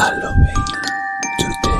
Halloween today.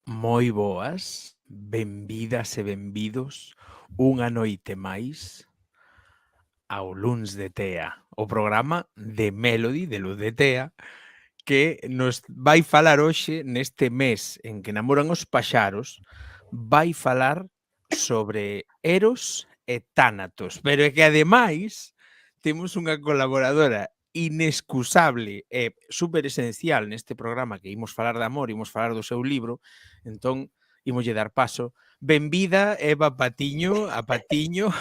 Moi boas, benvidas e benvidos unha noite máis ao Luns de Tea, o programa de Melody, de Luz de Tea, que nos vai falar hoxe, neste mes en que namoran os paxaros, vai falar sobre Eros e Tánatos, pero é que ademais temos unha colaboradora inescusable e super esencial neste programa que imos falar de amor, imos falar do seu libro, entón imoslle dar paso. Benvida, Eva Patiño, a Patiño,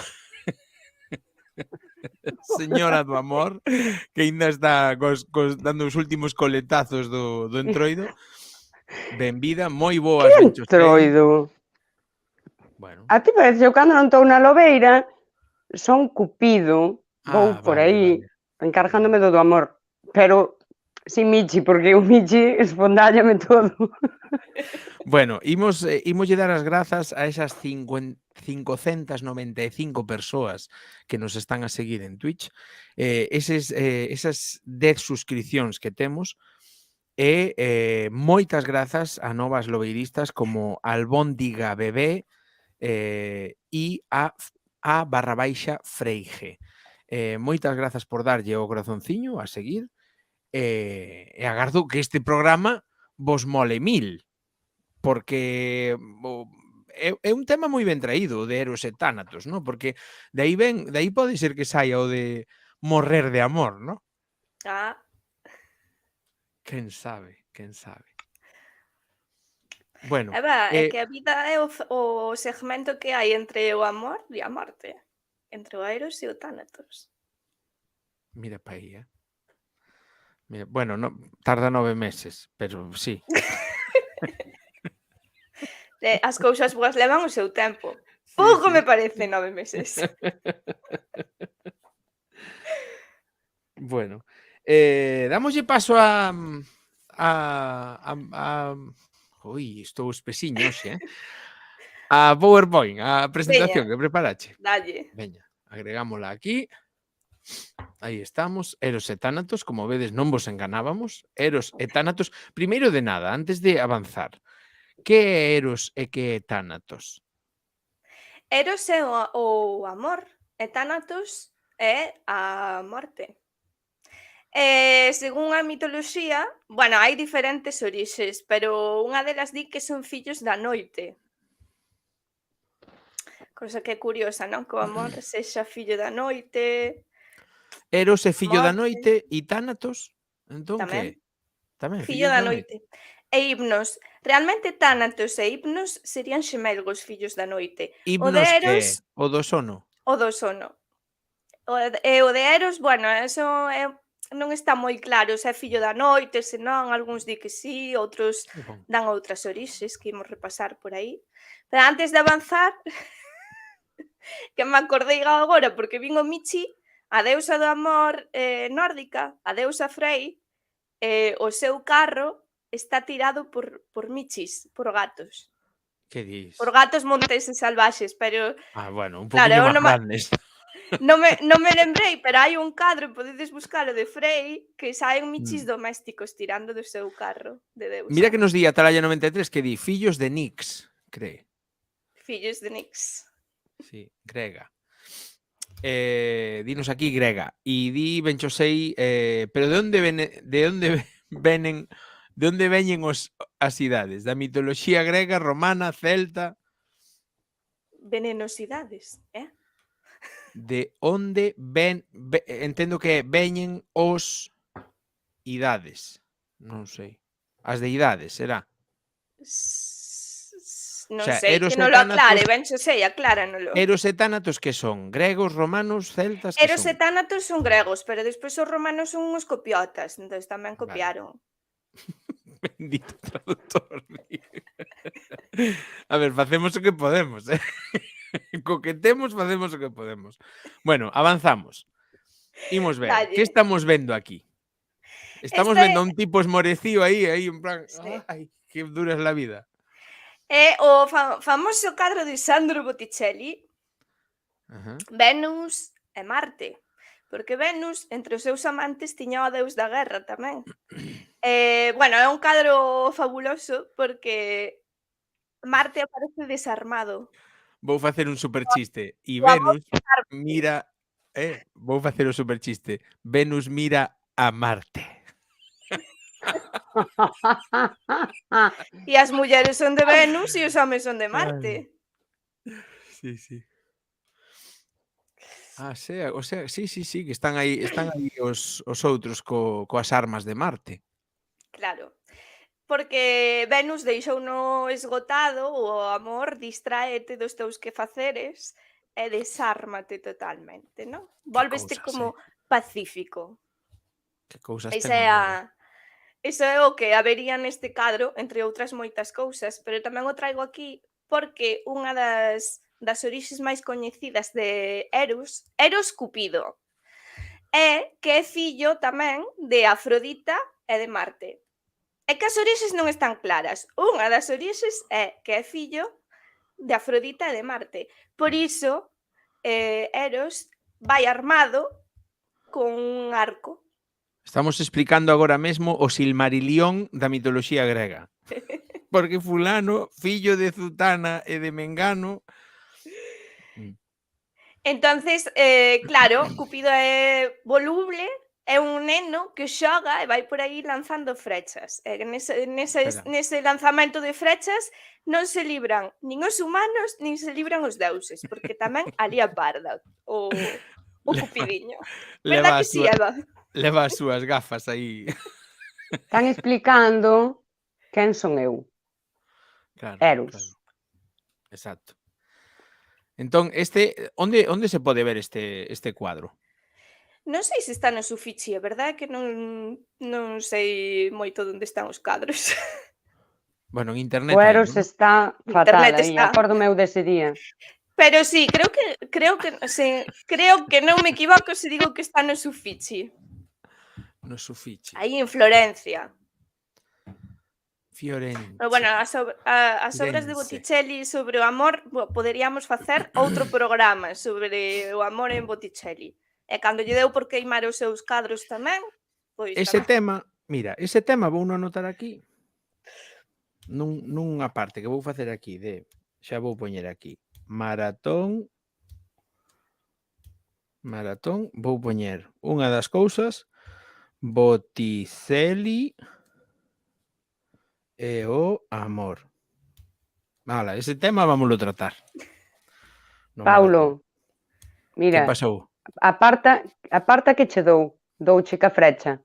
señora do amor, que aínda está dando os últimos coletazos do entroido. Benvida, moi boas, Que bencho sei. entroido? Bueno. A ti parece eu cando non estou na lobeira son cupido, vou por Vale, aí vale. encargándome do amor, pero sin Michi, porque o Michi espondállame todo. Bueno, imoslle dar as grazas a esas 595 persoas que nos están a seguir en Twitch, esas 10 suscripcións que temos, e moitas grazas a novas lobeiristas como Albóndiga Bebé e a Freige. Moitas grazas por darlle o corazonciño a seguir e agardo que este programa vos mole mil, porque é un tema moi ben traído, o de Eros e Tánatos, ¿no? Porque de aí pode ser que saia o de morrer de amor, ¿no? Ah, Quen sabe, quen sabe. Bueno, Eva, é que a vida é o segmento que hai entre o amor e a morte. Entre o Eros e o Tánatos. mira pa aí, Mira, bueno, tarda 9 meses, pero sí. As cousas boas levan o seu tempo. Sí, Pouco sí. me parece 9 meses. Bueno, dámoslle paso Ui, estou espesiño hoxe, a PowerPoint, a presentación Veña, que preparache. dalle. Veña, agregámola aquí. Aí estamos. Eros e Tánatos, como vedes, non vos enganábamos. Eros e Tánatos. Primeiro de nada, antes de avanzar, que é Eros e que é Tánatos? Eros é o amor e Tánatos é a morte. Según a mitoloxía, bueno, hai diferentes orixes, pero unha delas di que son fillos da noite. Cosa que é curiosa, non? Que o amor sexa fillo da noite, Eros é a fillo da morte noite e Tánatos, entón que é? tamén, Tamén fillo fillos da da noite. noite. E Hipnos, realmente Tánatos e Hipnos serían xemelgos fillos da noite. O de Himnos que é? Eros, O do sono? o do sono. O de Eros, bueno, eso non está moi claro se é fillo da noite, se non, algúns di que sí, outros Que bon. dan outras orixes que imos repasar por aí. Pero antes de avanzar, que me acordei agora porque vin o Michi, a deusa do amor nórdica, a deusa Frey, o seu carro está tirado por michis, por gatos. Que dis? Por gatos monteses salvaxes, pero Bueno, un claro, poquinho eu máis grandes. non me lembrei, pero hai un cadro, podedes buscalo, de Frey, que saen michis domésticos tirando do seu carro de deusa. Mira que nos di Atalaya 93 que di fillos de Nix, cree. Fillos de Nix. Sí, grega. Dinos aquí grega. E di Benchosei, pero de onde veñen as cidades? Da mitoloxía grega, romana, celta? Venenosidades, De onde entendo que veñen os idades. Non sei. As deidades, será? Non sea, sei, Eros que e non lo Tánatos- aclare, ben xo sei, acláranolo. Eros e Tánatos que son? Gregos, romanos, celtas? Que Eros e son? Tánatos son gregos, pero despois os romanos son uns copiotas, entón tamén Vale. copiaron. Bendito traductor. A ver, facemos o que podemos, Co que temos, facemos o que podemos. Bueno, avanzamos. Imos ver. Dalle. Que estamos vendo aquí? Estamos Este- vendo a un tipo esmorecido aí en plan, Sí. ai, que dura es la vida. É o famoso cadro de Sandro Botticelli, Ajá. Venus e Marte. Porque Venus, entre os seus amantes, tiña o deus da guerra tamén. Bueno, é un cadro fabuloso porque Marte aparece desarmado. Vou facer un super chiste. E O amor Venus mira, vou facer o super chiste. Venus mira a Marte. E as mulleres son de Venus e os homes son de Marte. Sí, sí. O sea, sí, que están aí os outros coas armas de Marte. Claro. Porque Venus deixouno esgotado, o amor distráete dos teus quefaceres e desármate totalmente, non? Volveste cousas, como pacífico. Que cousas Esa ten é o amor. Iso é o que habería neste cadro, entre outras moitas cousas, pero tamén o traigo aquí porque unha das orixes máis coñecidas de Eros Cupido, é que é fillo tamén de Afrodita e de Marte. É que as orixes non están claras. Unha das orixes é que é fillo de Afrodita e de Marte. Por iso, Eros vai armado con un arco. Estamos explicando agora mesmo o Silmarillion da mitoloxía grega. Porque fulano, fillo de Zutana e de Mengano... Entonces, claro, Cupido é voluble, é un neno que xoga e vai por aí lanzando frechas. E nese lanzamento de frechas non se libran nin os humanos, nin se libran os deuses, porque tamén alía parda o Cupidiño. Verdad que sí, Eva? leva as súas gafas aí. Están explicando quen son eu. Claro, Eros. claro. Exacto. Entón, onde se pode ver este cuadro? Non sei se está no Uffizi, a verdade é que non sei moito onde están os cadros. Bueno, en internet O hai, Eros non? está fatal Internet aí, está. acórdome eu dese día. Pero sí, creo que non me equivoco se digo que está no Uffizi, No Uffizi. aí en Florencia. Fiorenza. Pero bueno, as obras de Firenze. Botticelli sobre o amor, poderíamos facer outro programa sobre o amor en Botticelli. E cando lle deu por queimar os seus cadros tamén, pois Ese tamén. ese tema vou anotar aquí nunha parte que vou facer aquí xa vou poñer aquí. Maratón, vou poñer unha das cousas, Botticelli e o amor. Vale, ese tema vámoslo tratar. No Paulo, maratón. Que mira, pasou? aparta que che douche ca frecha.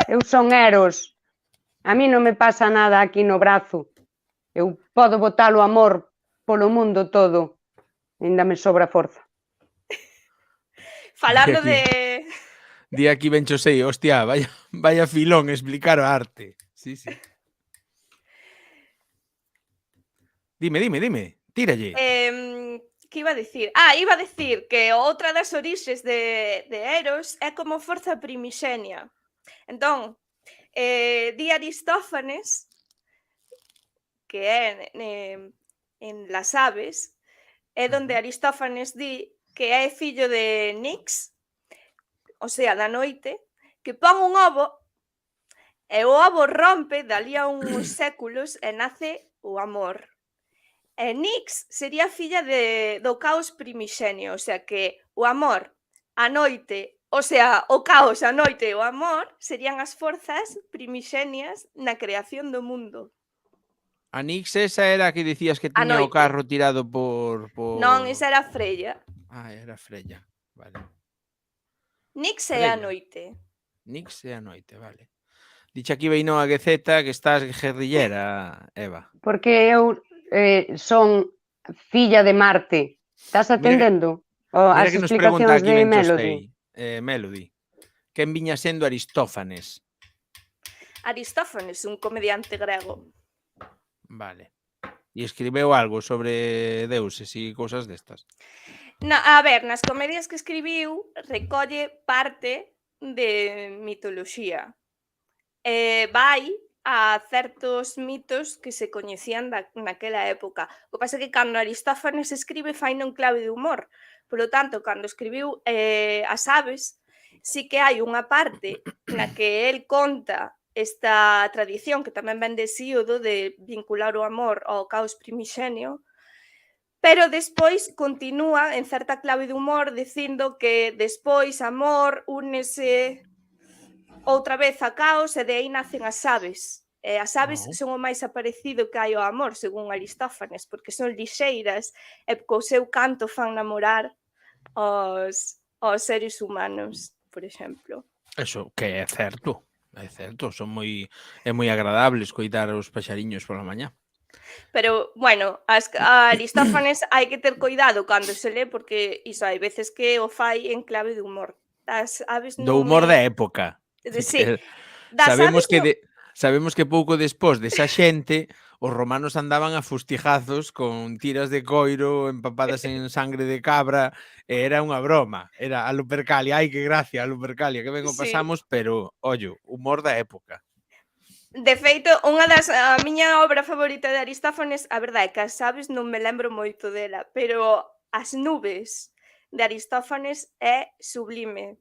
Eu son Eros. A mí non me pasa nada aquí no brazo. Eu podo botar o amor polo mundo todo. Ainda me sobra forza. Falando Aquí. Di aquí ben sei, hostia, vaya filón explicar a arte. Sí. Dime, tíralle. Que iba a dicir? Iba a dicir que outra das orixes de Eros é como forza primixenia. Entón, di Aristófanes, que é en Las Aves, é donde Aristófanes di que é fillo de Nix, o sea, da noite, que pon un ovo e o ovo rompe dali a uns séculos e nace o amor. E Nix sería filla do caos primixenio, o sea que o amor, a noite, o sea, o caos, a noite e o amor serían as forzas primixenias na creación do mundo. A Nix esa era a que dicías que A tiña o noite. carro tirado por... Non, esa era Freya. Era Freya, vale. Nix é a Freya. noite. Nix é a noite, vale. Dixe aquí Beinoa Gueceta que estás guerrillera, Eva. Porque eu son filla de Marte. Estás atendendo Mira as que nos pregunta explicacións aquí de ben Melody? Melody. Quen viña sendo Aristófanes? Aristófanes, un comediante grego. Vale. E escribeu algo sobre deuses e cousas destas? A ver, nas comedias que escribiu recolle parte de mitoloxía. Vai a certos mitos que se coñecían naquela época. O que pasa é que cando Aristófanes escribe fai non clave de humor. Por lo tanto, cando escribiu As Aves, sí que hai unha parte na que el conta esta tradición que tamén ven de Hesíodo de vincular o amor ao caos primixenio, pero despois continúa en certa clave de humor dicindo que despois amor únese outra vez a caos e de aí nacen as aves. E as aves son o máis aparecido que hai ao amor, según Aristófanes, porque son lixeiras e co seu canto fan namorar aos seres humanos, por exemplo. Eso, que é certo, é moi agradable escoitar os paxariños pola mañá. Pero, bueno, a Aristófanes hai que ter cuidado cando se lee, porque iso hai veces que o fai en clave de humor. As aves Do humor da época. Sí, das Sabemos aves sabemos que pouco despois desa xente os romanos andaban a fustijazos con tiras de coiro empapadas en sangre de cabra e era unha broma, era a Lupercalia, ai que gracia, a Lupercalia, que ben o pasamos, pero, ollo, humor da época. De feito, a miña obra favorita de Aristófanes, a verdade é que as aves non me lembro moito dela, pero As nubes de Aristófanes é sublime.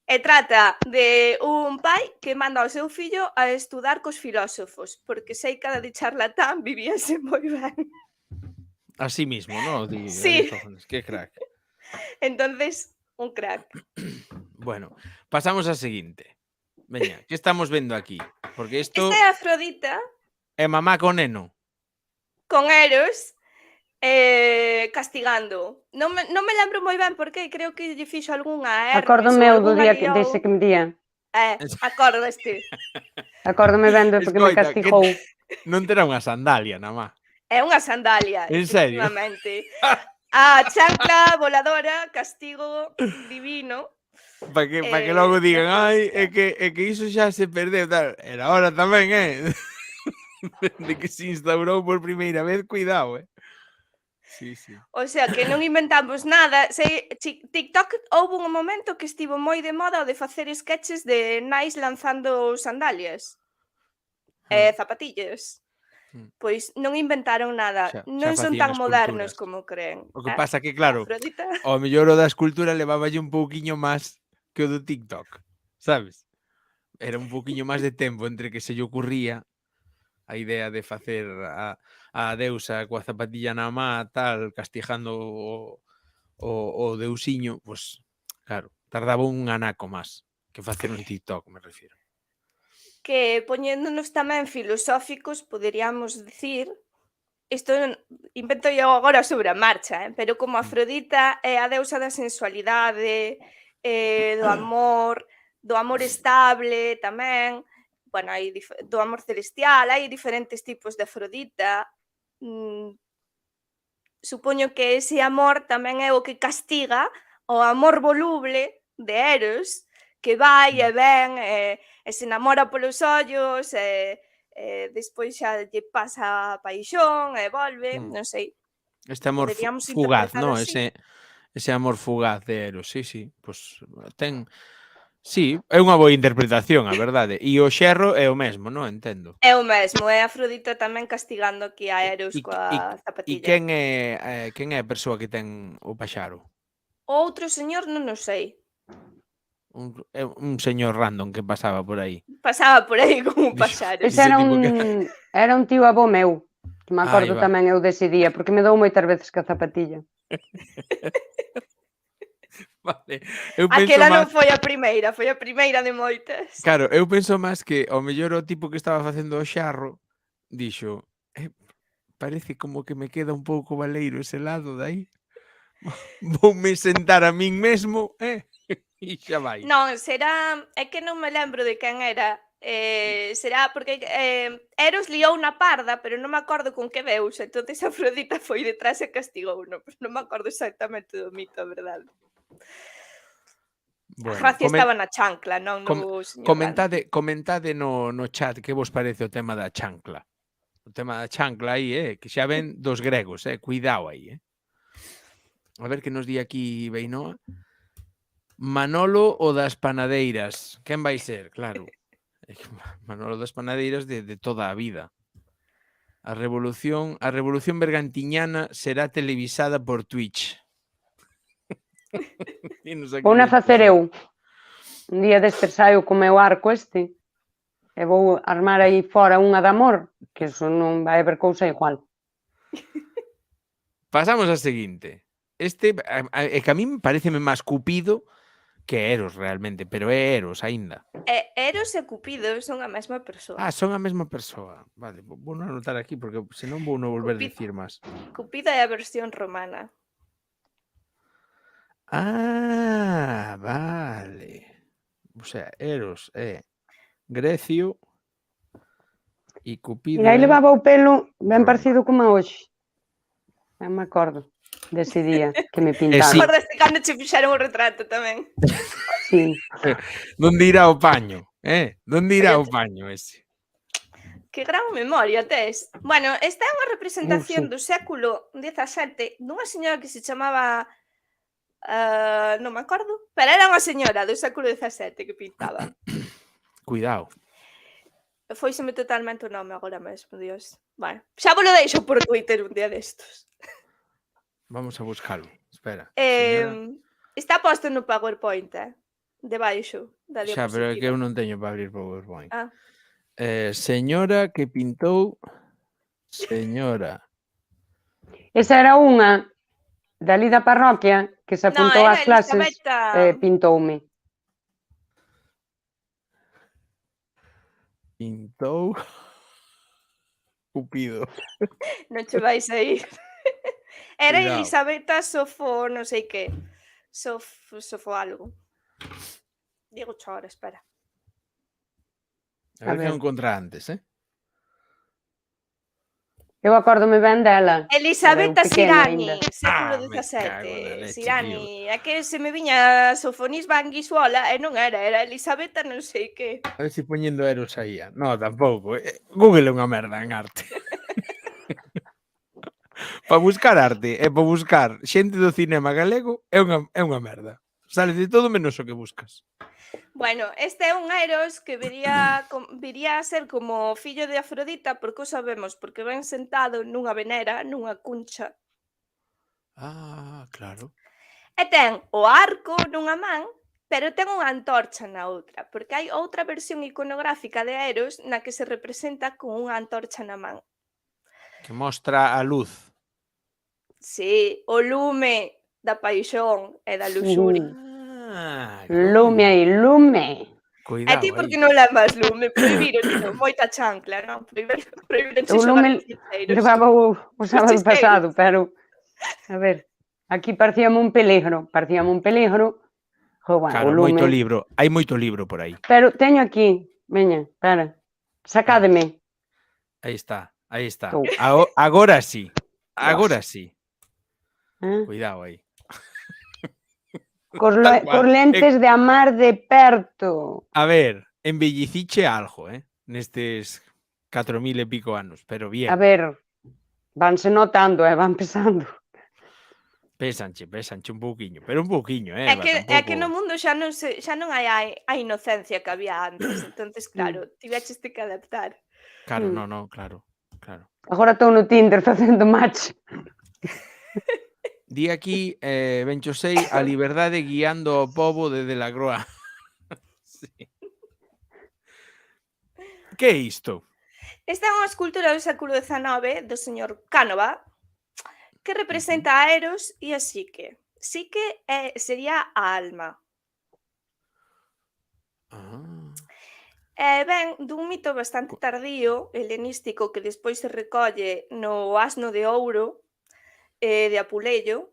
E trata de un pai que manda ao seu fillo a estudar cos filósofos, porque sei que de charlatán vivíase moi ben. Así mismo, ¿no? Sí. Qué crack. Entonces, un crack. Bueno, pasamos a seguinte. Veña, que estamos vendo aquí? Porque isto Esta é Afrodita. É mamá con neno. Con Eros. castigando. Non me lembro moi ben por qué, creo que lle fixo algunha Hermes Acórdome ou eu do algunha día liou. dese que me día. Acordaste. Acórdome ben do que me Escoita, castigou. non terá unha sandalia, nada má. É unha sandalia, En serio? efectivamente. A chancla voladora, castigo divino. Para que logo digan, ai, Afrodita. é que iso xa se perdeu, tal. Era hora tamén, de que se instaurou por primeira vez, cuidado, Sí, sí. O sea, que non inventamos nada. TikTok houve un momento que estivo moi de moda o de facer sketches de nais lanzando sandalias e zapatillas. Pois non inventaron nada. Xa Non son facían tan modernos esculturas. como creen. O que pasa que, claro, Afrodita. ao mellor o da escultura leváballe un pouquiño máis que o do TikTok, sabes? Era un pouquiño máis de tempo entre que se lle ocurría a idea de facer a deusa coa zapatilla na má, tal, castigando o deusiño, pues, claro, tardaba un anaco máis que facer un TikTok, me refiero. Que poñéndonos tamén filosóficos, poderíamos dicir, isto invento eu agora sobre a marcha, pero como Afrodita é a deusa da sensualidade, do amor estable tamén, bueno, hai do amor celestial, hai diferentes tipos de Afrodita. Supoño que ese amor tamén é o que castiga o amor voluble de Eros, que vai e ven e se enamora polos ollos e despois xa lle pasa a paixón e volve, non sei. Este amor Poderíamos fugaz, interpretar ¿no? así. Ese amor fugaz de Eros, sí. Pues ten... Sí, é unha boa interpretación, a verdade. E o xerro é o mesmo, non? Entendo. É o mesmo, é Afrodita tamén castigando aquí a Eros coa zapatilla. Quen é a persoa que ten o paxaro? O outro señor non o sei. Un señor random que pasaba por aí. Pasaba por aí como un paxaro. Ese era un tío avó meu, que me acordo tamén eu dese día, porque me dou moitas veces ca zapatilla. Vale. Aquela non foi a primeira de moitas. Claro, eu penso máis que ao mellor o tipo que estaba facendo o xarro dixo, parece como que me queda un pouco baleiro ese lado dai. Voume sentar a min mesmo, e xa vai. Non, será, é que non me lembro de quen era. Será porque Eros liou na parda, pero non me acordo con que deusa, entonces Afrodita foi detrás e castigouno, pero non me acordo exactamente do mito, a verdade. Bueno, a gracia estaba na chancla, non no señor. Comentade no chat que vos parece o tema da chancla. O tema da chancla aí, que xa ven dos gregos, cuidado aí, A ver que nos di aquí Beinoa. Manolo o das panadeiras. Quen vai ser? Claro. Manolo das panadeiras de toda a vida. A revolución bergantiñana será televisada por Twitch. Vou na facer eu. Un día destes saio co meu arco e vou armar aí fora unha de amor, que eso non vai haber cousa igual. Pasamos a seguinte. Este é que a mí pareceme máis Cupido que Eros realmente, pero é Eros aínda. Eros e Cupido son a mesma persoa. Son a mesma persoa. Vale, vou anotar aquí porque senón vou non volver a dicir máis. Cupido é a versión romana. Vale. O sea, Eros é grecio e Cupido. E aí levaba o pelo ben parecido como hoxe. Non me acordo dese día que me pintaron. Acordaste cando che fixeron o retrato tamén? Sí. Donde irá o paño? Donde irá o paño ese? Que gran memoria tes. Bueno, esta é unha representación do século XVII dunha señora que se chamaba non me acordo, pero era unha señora do século XVII que pintaba. Cuidado. Foiseme totalmente o nome agora mesmo, Dios. Bueno, xa vos lo deixo por Twitter un día destos. Vamos a buscalo. Espera. Está posto no PowerPoint, debaixo da diapositiva. Xa, pero é que eu non teño para abrir PowerPoint. Señora que pintou... Señora. Esa era unha dali da parroquia que se apuntou ás clases e pintoume. Pintou Cupido. Non che vais a ir. Era Cuidado. Elisabetta Sofo, non sei que. Sofo algo. Digo ahora, espera. A ver A que ver. non encontra antes, Eu acórdome ben dela. Elisabetta pequena Sirani, século Me cago na XVII. leche, Sirani. É que se me viña Sofonis Banguisuola e non era Elisabetta non sei que. A ver se poñendo Eros aí. No, tampouco. Google é unha merda en arte. Para buscar arte e para buscar xente do cinema galego é unha merda. Sale de todo menos o que buscas. Bueno, este é un Eros que viría a ser como fillo de Afrodita, porque o sabemos, porque ven sentado nunha venera, nunha cuncha, Ah, claro. e ten o arco nunha man, pero ten unha antorcha na outra, porque hai outra versión iconográfica de Eros na que se representa con unha antorcha na man. Que mostra a luz. Sí, o lume da paixón e da luxuria. Ah, Lume aí, lume. E Cuidado ti aí. porque non lembas lume? Prohibiron moita chancla, non? Prohibiron O xogar lume cos chiseiros. levaba o sábado chiseiros. pasado, pero a ver, aquí parecíame un peligro, Jo, bueno, Claro, o lume. hai moito libro por aí. Pero teño aquí, veña, espera. Sacádeme. Aí está. Tú. Agora sí. Agora sí. Cuidado aí. Cos Tal cual. cos lentes de amar de perto. A ver, embelliciche algo, nestes 4000 e pico anos, pero bien. A ver, vanse notando, van pesando. Pésanche un pouquiño, pero un pouquiño, É que tampouco... no mundo xa non hai a inocencia que había antes, entonces claro, tiveches que adaptar. Claro, no, claro. Agora estou no Tinder facendo match. Di aquí, Benchosei, a liberdade guiando o pobo de la Groa. Sí. Que é isto? Esta é unha escultura do século XIX do señor Cánova que representa a Eros e a Psique. Psique sería a alma. Ven dun mito bastante tardío, helenístico, que despois se recolle no Asno de Ouro de Apuleyo,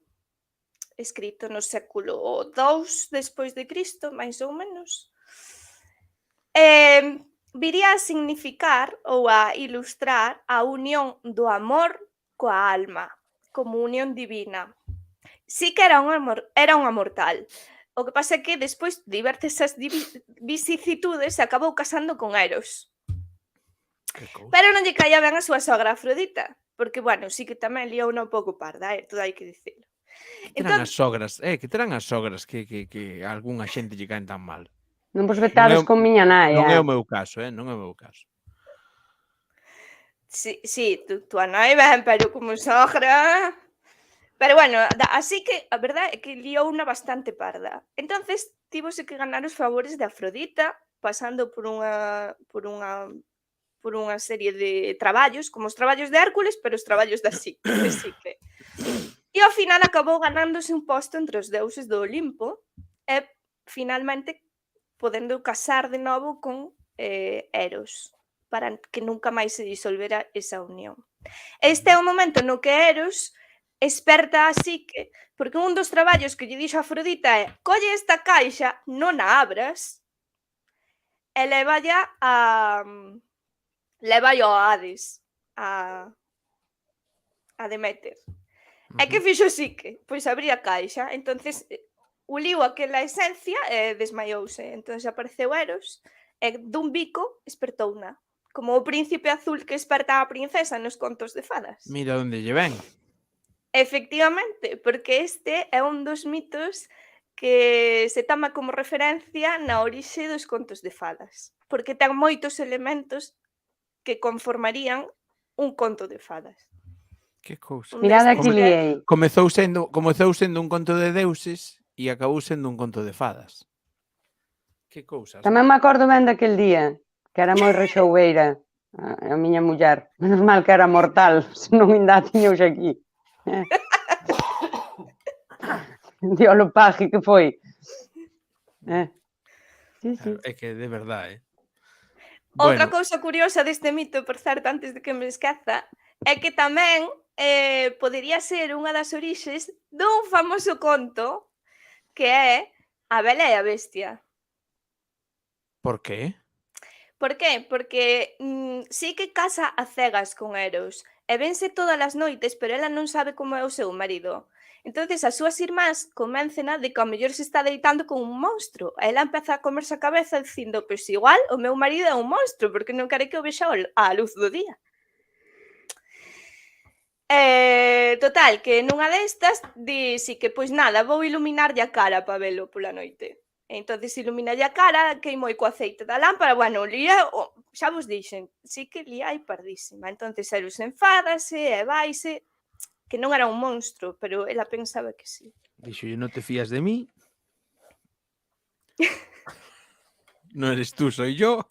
escrito no século II despois de Cristo, máis ou menos. Viría a significar ou a ilustrar a unión do amor coa alma, como unión divina. Sí que era unha mortal. O que pasa é que despois de diversas vicissitudes se acabou casando con Eros. Pero non lle caía ben a súa sogra Afrodita, porque, bueno, sí que tamén liou un pouco parda, todo hai que dicilo. Que terán as sogras, que a algunha xente lle caen tan mal. Non vos vetades con miña nai, Non é o meu caso, non é o meu caso. Sí, tua nai ben, pero como sogra... Pero bueno, así que a verdade é que liou unha bastante parda. Entonces, tivose que ganar os favores de Afrodita, pasando por unha serie de traballos, como os traballos de Hércules, pero os traballos de Psique. E ao final acabou ganándose un posto entre os deuses do Olimpo e finalmente podendo casar de novo con Eros, para que nunca máis se disolvera esa unión. Este é o momento no que Eros esperta a Psique, porque un dos traballos que lle dixo a Afrodita é: colle esta caixa, non a abras, e lévalla ao Hades, a Deméter. E que fixo Psique? Pois abría a caixa, entonces uliu aquela esencia e desmaiouse. Entonces apareceu Eros e dun bico espertouna, como o príncipe azul que esperta a princesa nos contos de fadas. Mira onde lle ven. Efectivamente, porque este é un dos mitos que se toma como referencia na orixe dos contos de fadas, porque ten moitos elementos que conformarían un conto de fadas. Que cousa. Mirad aquí liei. Comezou sendo un conto de deuses e acabou sendo un conto de fadas. Que cousas. Tamén me acordo ben daquel día, que era moi rexoueira a miña muller. Menos mal que era mortal, senón ainda tiña hoxe aquí. Diolo paje que foi. Sí. É que de verdade, Outra cousa curiosa deste mito, por certo, antes de que me esqueza, é que tamén podería ser unha das orixes dun famoso conto que é A Bela e a Bestia. Por qué? Por qué? Porque sí que casa a cegas con Eros e vense todas as noites, pero ela non sabe como é o seu marido. Entonces as súas irmás convéncena de que ao mellor se está deitando con un monstro. E ela empeza a comerse a cabeza dicindo, pois igual o meu marido é un monstro, porque non quere que o vexa á luz do día. Total, que nunha destas di si que pois nada, vou iluminarlle a cara para velo pola noite. Entonces iluminalle a cara, queimou co aceite da lámpara, bueno, lía, xa vos dixen, sí que lía e pardísima. Entonces Eros enfádase e vaise, que non era un monstro, pero ela pensaba que sí. Dixo, non te fías de mí. Non eres tú, soy yo.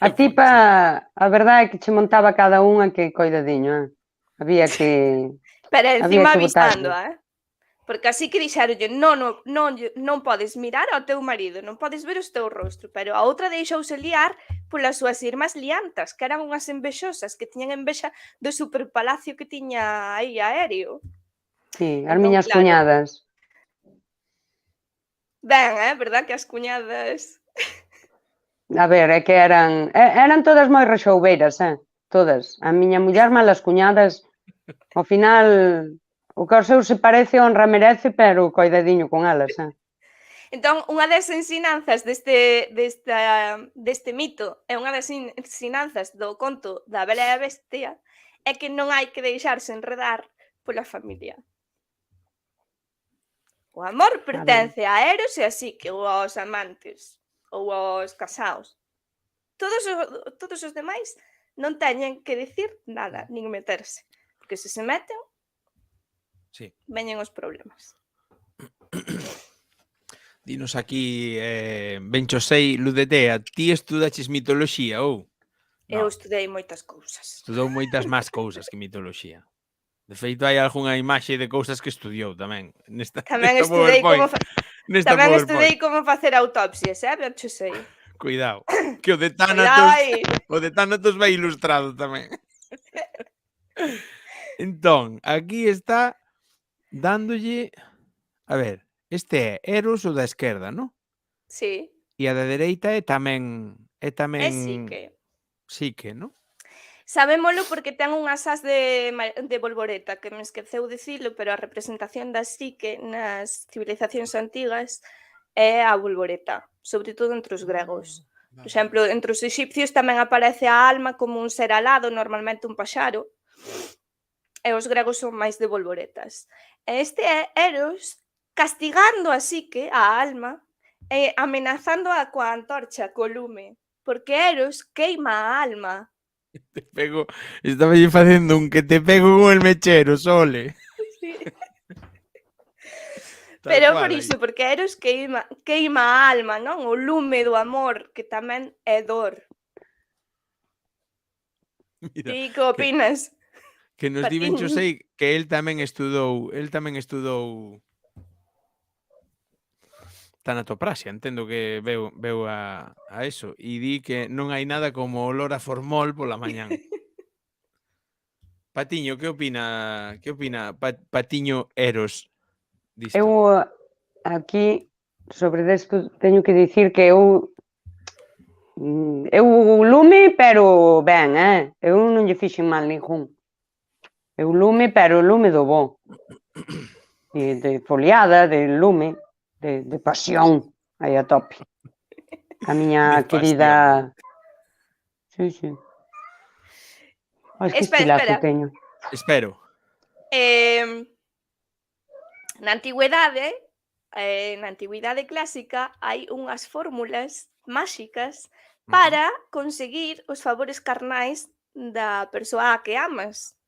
A tipa, a verdade é que che montaba cada unha que coidadiño, Había que... Pero encima que avisando, botarlle. Porque así que dixeronlle, non podes mirar ao teu marido, non podes ver o teu rostro, pero a outra deixouse liar polas súas irmás liantas, que eran unhas envexosas, que tiñan envexa do superpalacio que tiña aí aéreo. Sí, as Entón, miñas claro. cuñadas. Ben, verdad que as cuñadas... A ver, é que eran todas moi rexoubeiras, todas. A miña muller mal as cuñadas, ao final, o que ao seu se parece honra merece, pero coidadiño con elas, Entón, unha das ensinanzas deste mito e unha das ensinanzas do conto da Bela e a Bestia é que non hai que deixarse enredar pola familia. O amor pertence a Eros e a Psique, ou aos amantes, ou aos casados. Todos os demais non teñen que dicir nada, nin meterse, porque se meten, Sí. veñen os problemas. Dinos aquí, Benchosei Ludetea, ti estudaches mitoloxía ou? Eu No, estudei moitas cousas. estudou moitas máis cousas que mitoloxía. De feito, hai algunha imaxe de cousas que estudiou tamén. Tamén estudei como facer autopsias, Bencho sei. Cuidado, que o de Cuidado aí. Thanatos vai ilustrado tamén. Entón, aquí está dándolle... A ver, este é Eros o da esquerda, non? Sí. E a da dereita é tamén... É Psique. Psique, non? Sabémolo porque ten unhas as de Volvoreta, que me esqueceu dicilo, pero a representación da Psique nas civilizacións antigas é a Volvoreta, sobre todo entre os gregos. Por exemplo, entre os exipcios tamén aparece a alma como un ser alado, normalmente un paxaro, e os gregos son máis de Volvoretas. E este é Eros castigando a Psique, a alma, e amenazándoa coa antorcha, co lume, porque Eros queima a alma. Te pego, estaba lle facendo un que te pego con el mechero, Sole. Sí. Pero por iso, porque Eros queima a alma, non? O lume do amor, que tamén é dor. Mira, Ti que opinas? Que nos di Benchosei que el tamén estudou tanatopraxia, entendo que veu a eso, e di que non hai nada como olor a formol pola mañán. Patiño, que opina Patiño Eros disto? Eu aquí, sobre isto, teño que dicir que eu lume, pero ben, eu non lle fixen mal ningún. Eu lume, pero lume do bo. De foliada, de lume, de pasión, aí a tope. A miña querida... Sí. Que estilazo teño. Espero. Na antigüidade clásica hai unhas fórmulas máxicas para conseguir os favores carnais da persoa a que amas.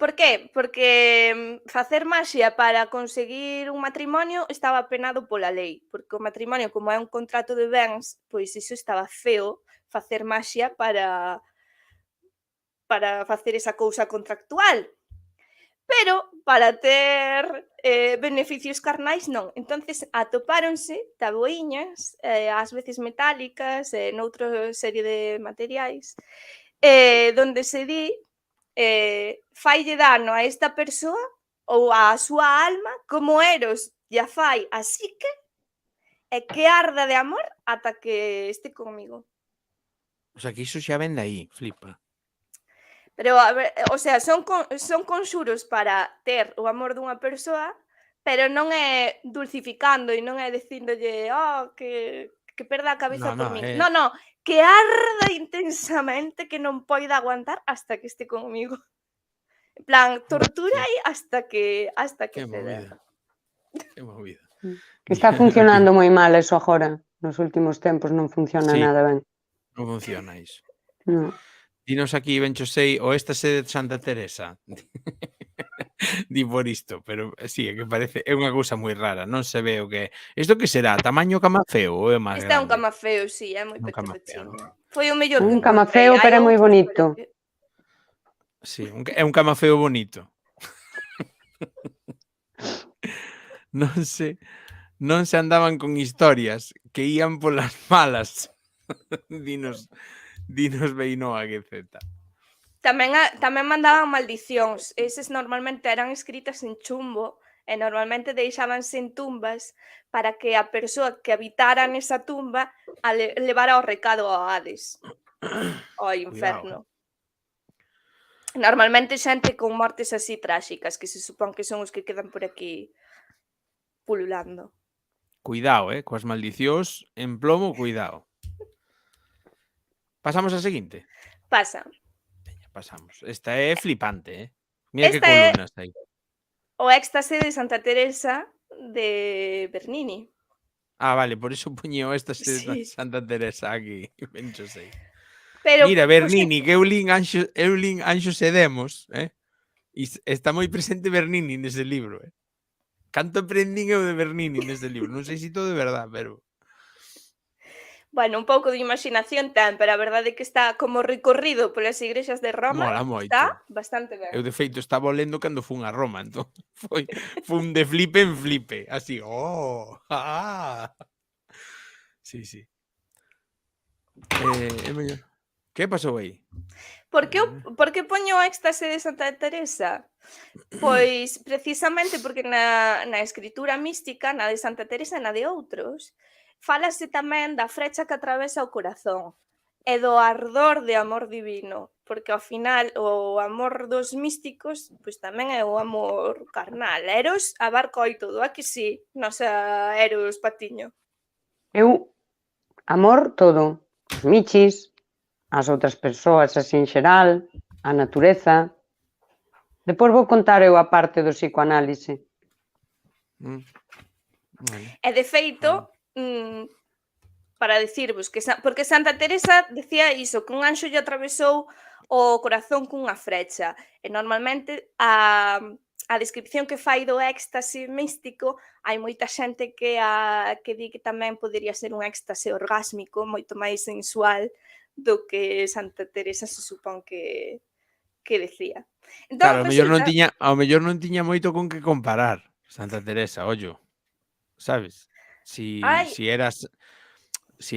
Por qué? Porque facer maxia para conseguir un matrimonio estaba penado pola lei, porque o matrimonio, como é un contrato de bens, pois iso estaba feo, facer maxia para facer esa cousa contractual. Pero para ter beneficios carnais non. Entonces atopáronse taboiñas, ás veces metálicas, noutra serie de materiais, donde se di faille dano a esta persoa ou á súa alma como Eros lla fai a Psique e que arda de amor ata que este comigo. O sea, que iso xa ven de aí, flipa. Pero, a ver, o sea, son conxuros para ter o amor dunha persoa, pero non é dulcificando e non é dicíndolle que perda a cabeza No, por min. é... No, que arda intensamente que non poida aguantar hasta que este comigo. En plan, tortura aí hasta que Que ceda. movida. Que movida. Que está funcionando moi mal eso agora. Nos últimos tempos non funciona Sí. nada ben. Non funciona iso. No. Dinos aquí, Benchosei, o esta sede de Santa Teresa. Di por isto, pero sí, é que parece, é unha cousa moi rara, non se ve o que é. Isto que será? Tamaño camafeo ou é máis Este é un grande? camafeo, sí, é moi Un camafeo, pequeniño. non? Foi o mellor que Un encontrei. camafeo, Hai pero é moi outros, bonito. pero que- Sí, é un camafeo bonito. Non se andaban con historias que ían polas malas. Dinos Beinoa GZ. Tamén mandaban maldicións. Eses normalmente eran escritas en chumbo e normalmente deixábanse en tumbas para que a persoa que habitara nesa tumba levara o recado ao Hades, ao inferno. Normalmente xente con mortes así tráxicas, que se supón que son os que quedan por aquí pululando. Cuidado, coas maldicións en plomo, cuidado. Pasamos a seguinte. Pasa. Pasamos. Esta é flipante, Mira que Esta é columnas hai. o éxtase de Santa Teresa de Bernini. Ah, vale, por iso puño esta Sí. Santa Teresa aquí. Benchosei. Pero Mira, pois, Bernini, que eu lin Anxos e Demos, E está moi presente Bernini nese libro, Canto aprendín eu de Bernini nese libro. Non sei se todo de verdad, pero... bueno, un pouco de imaginación ten, pero a verdade é que está como recorrido polas igrexas de Roma, Mola moito. está bastante ben. Eu, de feito, estaba lendo cando fun a Roma, entón foi un de flipe en flipe. Así, Sí. É mellor. Que pasou aí? Por que poño o éxtase de Santa Teresa? Pois precisamente porque na escritura mística, na de Santa Teresa e na de outros, fálase tamén da frecha que atravesa o corazón e do ardor de amor divino, porque ao final o amor dos místicos pois tamén é o amor carnal. Eros abarca aí todo, a que sí, nosa Eros Patiño? Eu, amor todo. Os michis, as outras persoas así en xeral, a natureza. Depois vou contar eu a parte do psicoanálise. Vale. E de feito, para dicirvos que porque Santa Teresa decía iso, que un anxo lle atravesou o corazón cunha frecha. E normalmente a descripción que fai do éxtase místico, hai moita xente que di que tamén podería ser un éxtase orgásmico, moito máis sensual do que Santa Teresa se supón que decía. Entón, Claro, ao mellor non tiña moito con que comparar Santa Teresa, ollo. Sabes? Si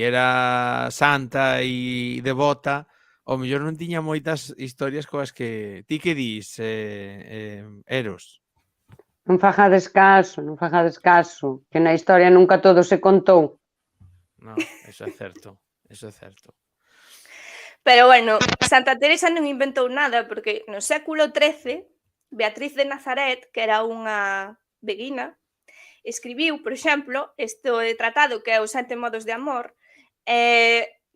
era santa e devota, ao mellor non tiña moitas historias coas que... Ti que dis, Eros? Non fagades caso, que na historia nunca todo se contou. No, eso é certo. Pero bueno, Santa Teresa non inventou nada, porque no século XIII, Beatriz de Nazaret, que era unha beguina, escribiu, por exemplo, este tratado que é os 7 modos de amor,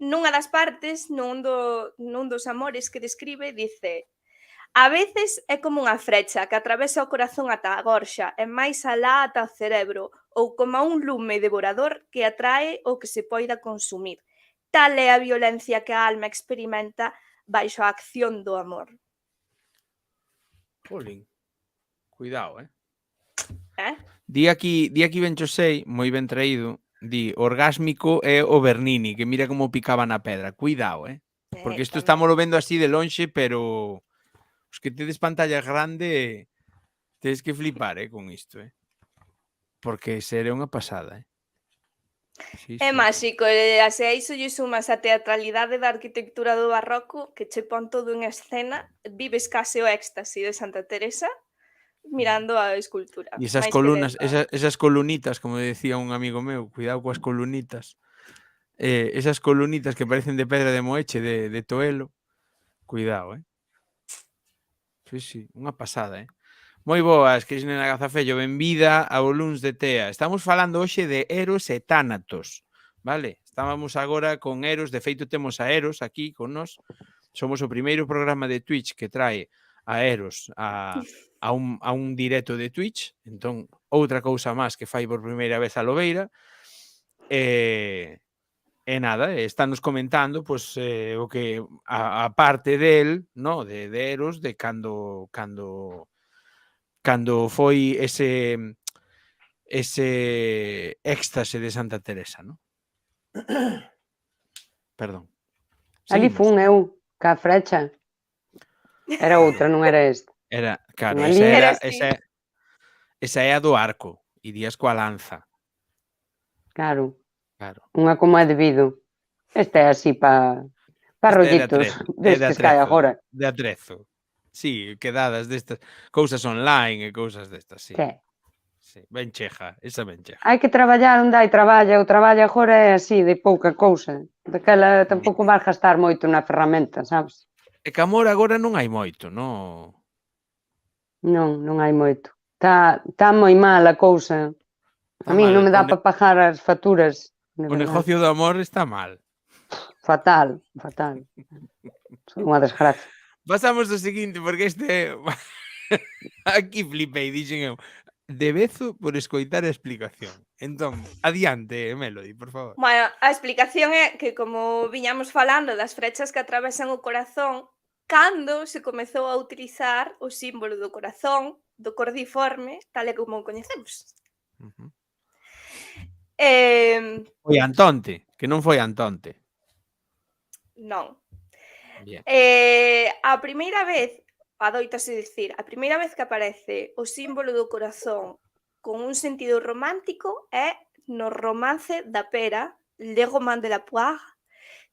nunha das partes, nun dos amores que describe, dice: a veces é como unha frecha que atravesa o corazón ata a gorxa e máis alá ata o cerebro, ou como un lume devorador que atrae o que se poida consumir. Tal é a violencia que a alma experimenta baixo a acción do amor. Jolín. Cuidado, Eh? Di aquí Benchosei, moi ben traído, di orgásmico é o Bernini, que mira como picaba na pedra. Cuidado, Porque isto estámoslo vendo así de lonxe, pero os que tedes pantalla grande tedes que flipar, con isto, Porque será unha pasada, Sí, É sí. máxico, e así a iso lle sumas a teatralidade da arquitectura do barroco que che pon todo en escena, vives case o éxtase de Santa Teresa mirando a escultura. E esas máis que columnas, dentro. esas colunitas, como decía un amigo meu, cuidado coas colunitas. Esas colunitas que parecen de pedra de moeche de Toelo. Cuidado, Sí, sí, unha pasada, Moi boas, Cristina Gazafello, benvida ao Luns de Tea. Estamos falando hoxe de Eros e Tánatos, vale? Estábamos agora con Eros, de feito temos a Eros aquí con nós. Somos o primeiro programa de Twitch que trae a Eros a un directo de Twitch, entón outra cousa máis que fai por primeira vez a Lobeira. E nada, estános comentando pois, o que a parte del, no, de Eros, de cando foi ese éxtase de Santa Teresa, ¿no? Perdón. Ali Seguimos. fun eu, ca frecha. Era outra, non era esta. Era, claro, Ali era así. esa é a do arco, irías coa lanza. Claro, Claro. unha como é debido. Esta é así pa Esta é de rollitos atrezo, destes que hai agora. de atrezo. Sí, quedadas destas cousas online e cousas destas, sí. Que? Sí, ben cheja, esa ben cheja. Hai que traballar onde hai traballa, o traballo agora é así, de pouca cousa. Daquela tampouco vas gastar moito na ferramenta, sabes? E que amor agora non hai moito, no? Non, non hai moito. Tá moi mal a cousa. A min non me dá para pagar as facturas. O negocio do amor está mal. Fatal, fatal. Son unha desgracia. Pasamos ao seguinte, porque aquí flipei, dixen eu. Debezo por escoitar a explicación. Entón, adiante, Melody, por favor. Bueno, a explicación é que como viñamos falando das frechas que atravesan o corazón, cando se comezou a utilizar o símbolo do corazón, do cordiforme, tal e como o coñecemos. Uh-huh. Foi Antonte, que non foi Antonte. Non. Bien. A primeira vez, adoitase dicir, a primeira vez que aparece o símbolo do corazón con un sentido romántico é no romance da pera, Le Roman de la Poire,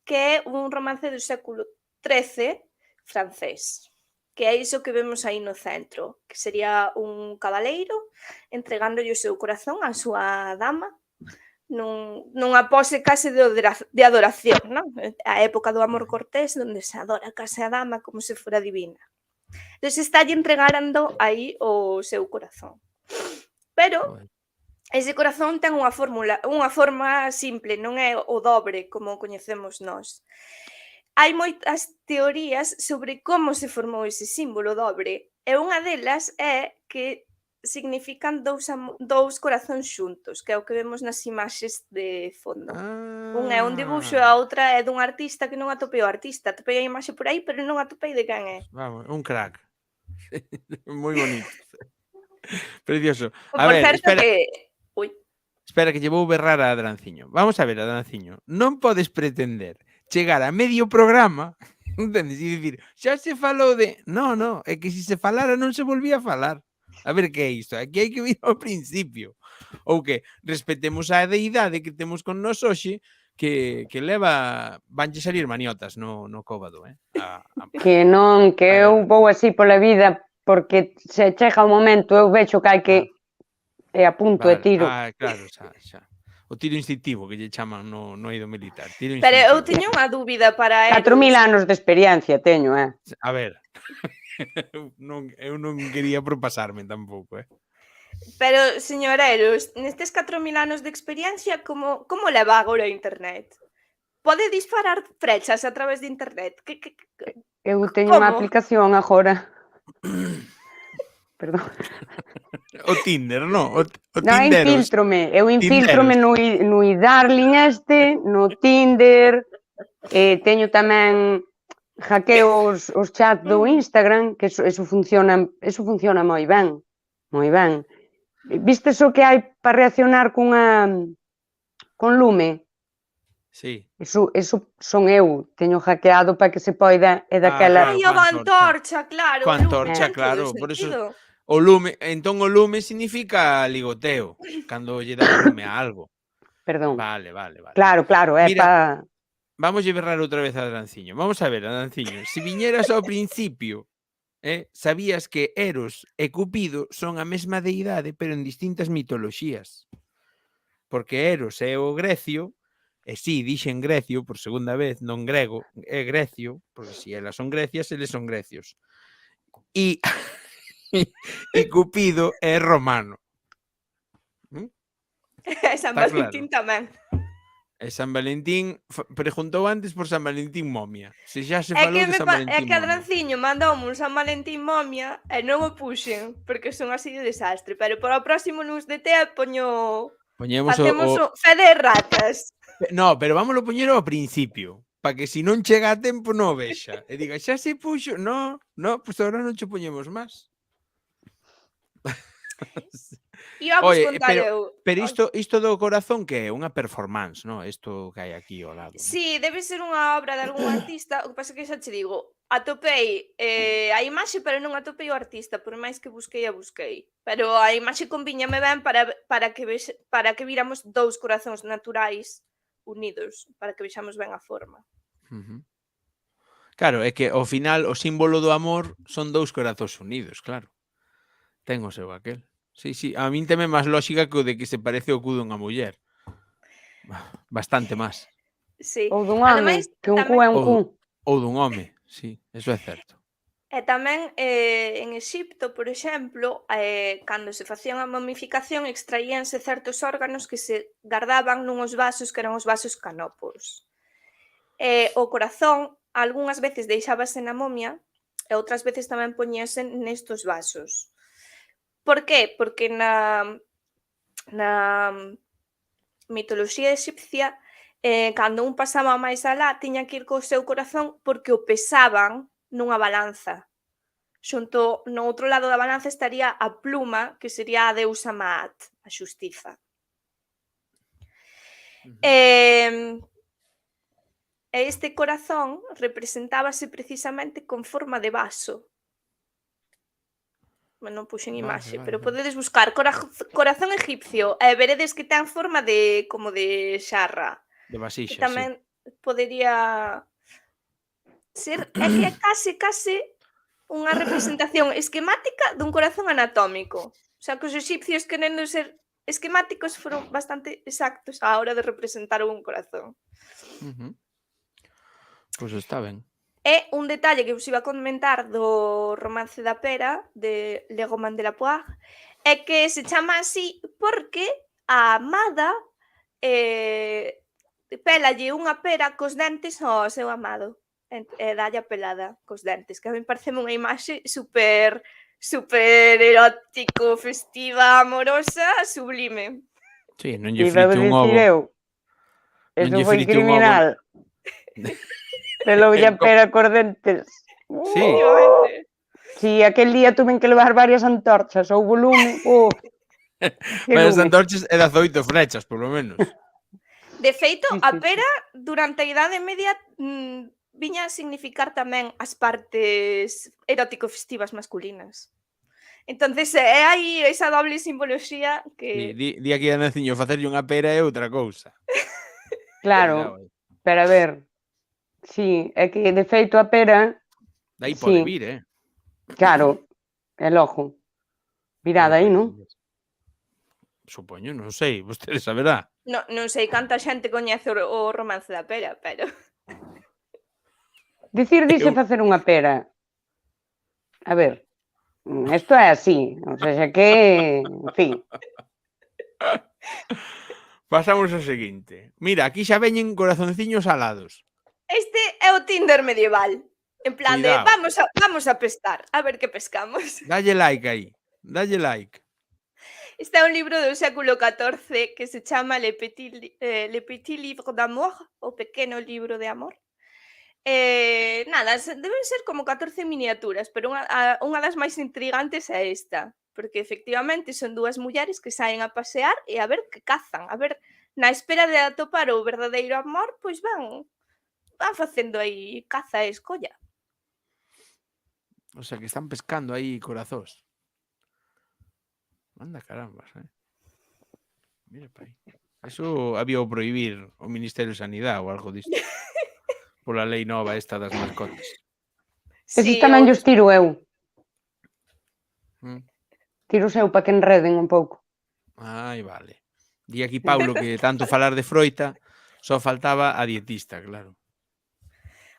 que é un romance do século XIII francés, que é iso que vemos aí no centro, que sería un cabaleiro entregándolle o seu corazón á súa dama nunha pose case de adoración, non? A época do amor cortés, onde se adora case a dama como se fora divina. Entón, estálle entregando aí o seu corazón. Pero ese corazón ten unha forma simple, non é o dobre como o coñecemos nós. Hai moitas teorías sobre como se formou ese símbolo dobre, e unha delas é que significan dous corazóns xuntos, que é o que vemos nas imaxes de fondo. Un é un dibuixo e a outra é dun artista que non atopei o artista. Atopei a imaxe por aí, pero non atopei de quen é. Vamos, un crack. Moi bonito. Precioso. A ver, certo espera. Espera que lle vou berrar a Adranciño. Vamos a ver, Adranciño. Non podes pretender chegar a medio programa, entendes? E dicir, xa se falou de... No, é que se se falara non se volvía a falar. A ver que é isto. Aquí hai que vir ao principio. Ou que respetemos a deidade que temos con nos hoxe, que leva... Vanlle salir maniotas no cóbado, Que non, que eu vou así pola vida, porque se chega o momento, eu vexo que hai que... E apunto e tiro. Claro, xa. O tiro instintivo que lle chaman no eido militar. Tiro pero eu teño unha dúbida para Eros. 4.000 anos de experiencia teño, A ver, eu non quería propasarme tampouco, Pero, señor Eros, nestes 4.000 anos de experiencia, como leva agora a internet? Pode disparar frechas a través de internet? Eu teño unha aplicación agora. Perdón. O Tinder, non? O non, eu infiltrome no iDarling no Tinder, teño tamén hackeo os chats do Instagram, que eso funciona moi ben, moi ben. Vistes o que hai para reaccionar con Lume? Sí. Eso son eu, teño hackeado para que se poida e daquela... Ai, o Antorcha, claro. Co Antorcha, claro, por eso... O Lume, entón o Lume significa ligoteo, cando lle dá lume a algo. Perdón. Vale. Claro, é Mira, para... vamos a berrar outra vez a Danciño. Vamos a ver, Danciño, se viñeras ao principio, sabías que Eros e Cupido son a mesma deidade, pero en distintas mitoloxías. Porque Eros é o grecio, e si, dixen grecio por segunda vez, non grego, é grecio, porque se elas son grecias, eles son grecios. E e Cupido é romano. E San Está Valentín tamén. E San Valentín preguntou antes por San Valentín momia. Se xa se É falou que, de San é Valentín que momia. Adranciño mandoume un San Valentín momia e non o puxen, porque son así de desastre. Pero para o próximo Luz de Tea poño... Poñemos Facemos o fe de ratas. No, pero vámoslo poñer ao principio, para que se non chega a tempo non o vexa. E diga, xa se puxo, no, pues agora non che poñemos máis. E vamos Oye, contar eu. pero isto do corazón que é unha performance, no? Isto que hai aquí ao lado. ¿No? Sí, debe ser unha obra de algún artista. O que pasa é que xa che digo, atopei a imaxe, pero non atopei o artista, por máis que busquei. Pero a imaxe convíñame ben para que viramos dous corazóns naturais unidos, para que vexamos ben a forma. Claro, é que ao final o símbolo do amor son dous corazóns unidos, claro. Ten o seu aquel. Sí, a min teme máis lógica que o de que se parece o cu dunha muller. Bastante máis. Sí. Ou dun home, que un cu é un cu. Ou dun home, sí, eso é certo. E tamén en Exipto, por exemplo, cando se facía unha momificación extraíanse certos órganos que se gardaban nuns vasos que eran os vasos canóporos. O corazón algunhas veces deixábase na momia e outras veces tamén poñíase nestos vasos. Por qué? Porque na mitoloxía egipcia, cando un pasaba máis alá, tiña que ir co seu corazón porque o pesaban nunha balanza. Xunto no outro lado da balanza estaría a pluma, que sería a deusa Maat, a xustiza. E este corazón representábase precisamente con forma de vaso. Non puxen imaxe, pero podedes buscar corazón egipcio e veredes que ten forma de como de xarra. De vasixa, que tamén podería ser, é que é case unha representación esquemática dun corazón anatómico. O sea, que os egipcios querendo ser esquemáticos foron bastante exactos á hora de representar un corazón. Pois está ben. E un detalle que vos iba a comentar do Romance da Pera, de Le Roman de la Poire, é que se chama así porque a amada pélalle unha pera cos dentes ao seu amado. E dalle a pelada cos dentes, que a mí pareceme unha imaxe super erótico, festiva, amorosa, sublime. Sí, non lle frite un ovo. Eso foi criminal. Peloulle a pera cos dentes. Sí. Si, aquel día tuven que levar varias antorchas ou volume. Varias antorchas e 18 flechas, polo menos. De feito, a pera, durante a Idade Media, viña a significar tamén as partes erótico-festivas masculinas. Entonces, é aí esa doble simboloxía que... Di aquí a Naciño, facerlle unha pera é outra cousa. Claro, pero a ver, sí, é que de feito a pera... Dai pode vir, Claro, é logo. Virada aí, non? Supoño, non sei, vostede saberá. Non sei canta xente coñece o Romance da Pera, pero... Dicir dixe facer unha pera. A ver, isto é así, o sea, que, en fin. Pasamos ao seguinte. Mira, aquí xa veñen corazonciños alados. Este é o Tinder medieval. En plan de, Cuidado. vamos a pescar, a ver que pescamos. Dalle like aí, dalle like. Este é un libro do século XIV que se chama Le Petit Livre d'Amour, o Pequeno Libro de Amor. Nada, deben ser como 14 miniaturas, pero unha das máis intrigantes é esta, porque efectivamente son dúas mulleres que saen a pasear e a ver que cazan, a ver, na espera de atopar o verdadeiro amor, pois van facendo aí caza e escolla. O sea, que están pescando aí corazóns. Anda carambas, Mira pa aí. Eso había o prohibir o Ministerio de Sanidade ou algo disto. Pola lei nova esta das mascotas. Esos Sí, tamén ou os tiro eu. Mm. Tiro eu para que enreden un pouco. Ai, vale. Di aquí Paulo que tanto falar de froita só faltaba a dietista, claro.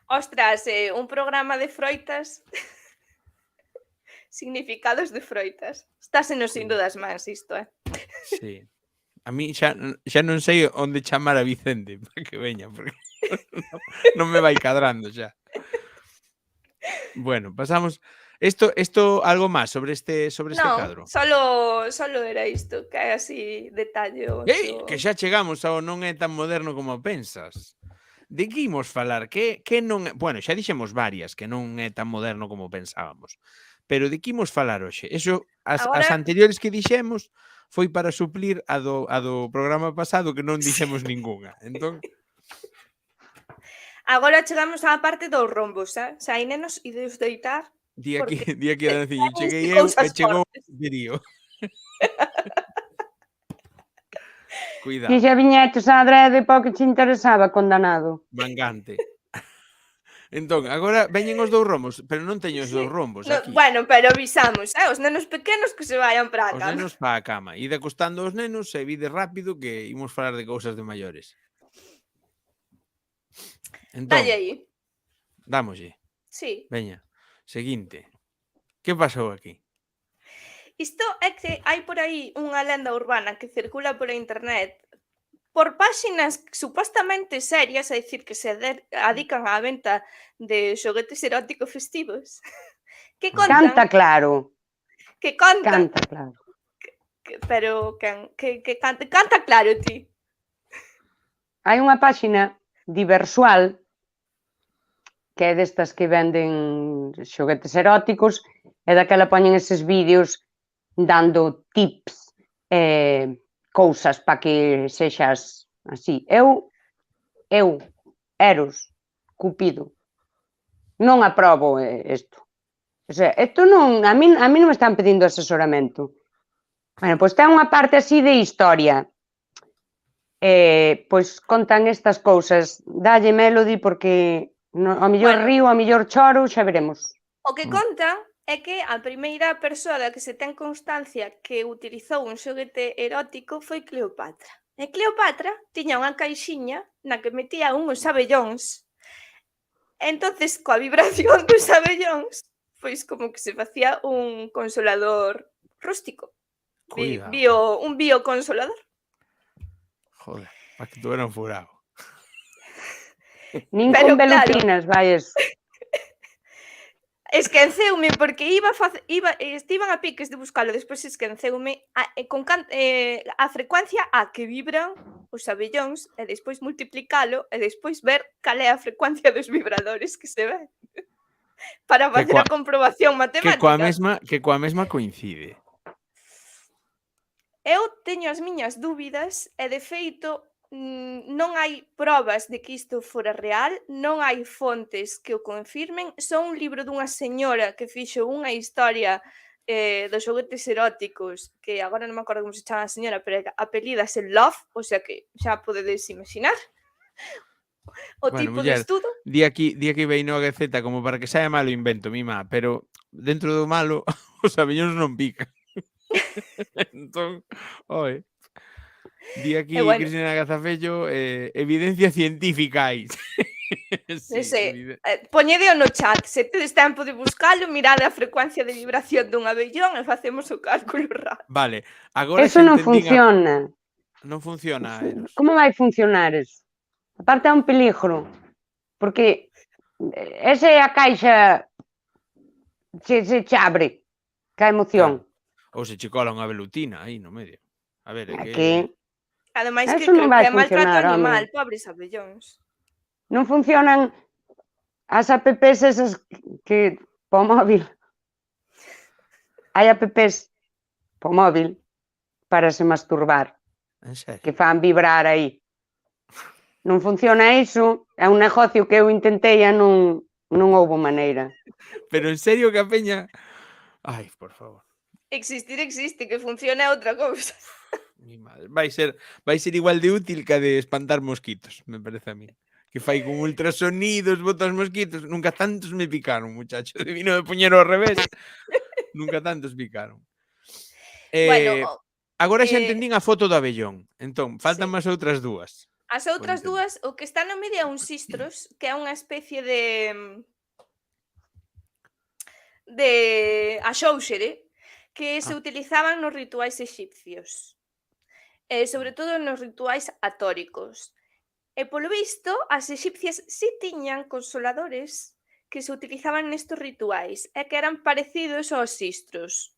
ostras, un programa de froitas. Significados de froitas. Estásenos indo das mans isto, Sí. A mí xa non sei onde chamar a Vicente para que veña, porque non me vai cadrando xa. Bueno, pasamos. Esto algo máis sobre este Non, cadro. solo era isto, que é así detalloso. Que xa chegamos ao non é tan moderno como pensas. De que imos falar? Que non é... Bueno, xa dixemos varias, que non é tan moderno como pensábamos. Pero de que imos falar hoxe? Eso, as Agora- anteriores que dixemos foi para suplir a do programa pasado que non dixemos ningunha. Entón, Agora chegamos á parte dos rombos, xa hai nenos ides deitar. di aquí Porque a Danciño, cheguei Dicen eu e cousas chegou fortes. o Dirío. Cuidado, Ti xa viñetes a adrede para o que te interesaba, condenado. mangante. Entón, agora veñen os dous rombos, pero non teño os dous rombos No, aquí. bueno, pero avisamos, os nenos pequenos que se vayan para a Os cama. nenos para a cama. Ide acostando os nenos e vide rápido que imos falar de cousas de maiores. Entón, Dalle aí. dámoslle. Sí. Veña, seguinte. Que pasou aquí? Isto é que hai por aí unha lenda urbana que circula por internet por páxinas supostamente serias, é dicir, que se adican á venta de xoguetes eróticos festivos, que contan, Canta claro, canta claro. pero que canta claro ti. Hai unha páxina diversual que é destas que venden xoguetes eróticos e daquela poñen eses vídeos dando tips cousas para que sexas así. Eu, Eros, Cupido, non aprobo isto. O sea, isto non, a mí non me están pedindo asesoramento. Bueno, pois ten unha parte así de historia. Pois contan estas cousas. Dalle Melody porque ao mellor río, ao mellor choro, xa veremos. O que contan é que a primeira persoa da que se ten constancia que utilizou un xoguete erótico foi Cleopatra. E Cleopatra tiña unha caixiña na que metía unhos abellóns. Entonces, coa vibración dos abellóns, pois como que se facía un consolador rústico. Cuidado. Un bioconsolador. Joder, para que tú era un furado. Nin Pero con velutinas, vai eso. Esqueceume porque estivan a piques de buscalo, despois esqueceume a frecuencia a que vibran os abellóns e despois multiplicalo e despois ver cal é a frecuencia dos vibradores que se ven para facer a comprobación matemática. Que coa mesma coincide. Eu teño as miñas dúbidas e de feito non hai probas de que isto fora real, non hai fontes que o confirmen, só un libro dunha señora que fixo unha historia dos xoguetes eróticos, que agora non me acordo como se chama a señora, pero apelídase Love, o sea que xa podedes imaginar o tipo de estudo. Di aquí Beinoa Gaceta como para que saia malo invento, mima, pero dentro do malo os abellóns non pican. Entón, oe. Di aquí Cristina Gazafello, evidencia científica aí. Poñedeo no chat, se tedes tempo de buscalo, mirade a frecuencia de vibración dun abellón e facemos o cálculo rápido. Vale, agora eso non funciona. Non funciona, Eros. Como vai funcionar eso? Aparte é un peligro, porque esa é a caixa se abre, ca emoción. Ou se che cola unha velutina aí no medio. A ver, é que... Ademais que creo que é maltrato animal, pobres abellóns. Non funcionan as apps esas que po móvil. Hai apps po móvil para se masturbar. Que fan vibrar aí. Non funciona iso, é un negocio que eu intentei e non houbo maneira. Pero en serio que a peña... Ai, por favor. Existir existe, que funcione é outra cousa. Mi madre. Vai ser igual de útil que a de espantar mosquitos, me parece a mí. Que fai con ultrasonidos, bota os mosquitos. Nunca tantos me picaron, muchacho. Vino de poñero ao revés. Nunca tantos picaron. Bueno, Agora xa eh, entendín a foto do abellón. Entón, faltan sí. máis outras dúas. As outras entendo. dúas, o que está no medio é un sistros, que é unha especie de axóuxere que se Ah. utilizaban nos rituais exipcios. Sobre todo nos rituais atóricos. E polo visto, as exipcias si tiñan consoladores que se utilizaban nestes rituais e que eran parecidos aos sistros.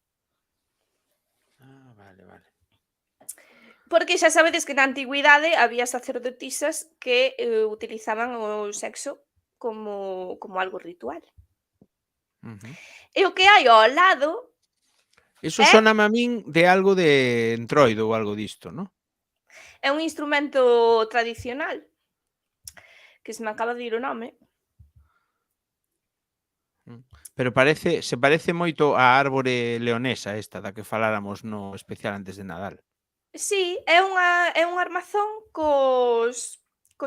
Ah, vale. Porque xa sabedes que na antigüidade había sacerdotisas que utilizaban o sexo como algo ritual. Uh-huh. E o que hai ao lado Eso soname a min de algo de entroido ou algo disto, ¿no? é un instrumento tradicional que se me acaba de ir o nome. Pero se parece moito á árbore leonesa esta da que faláramos no especial antes de Nadal. Sí, é un armazón cos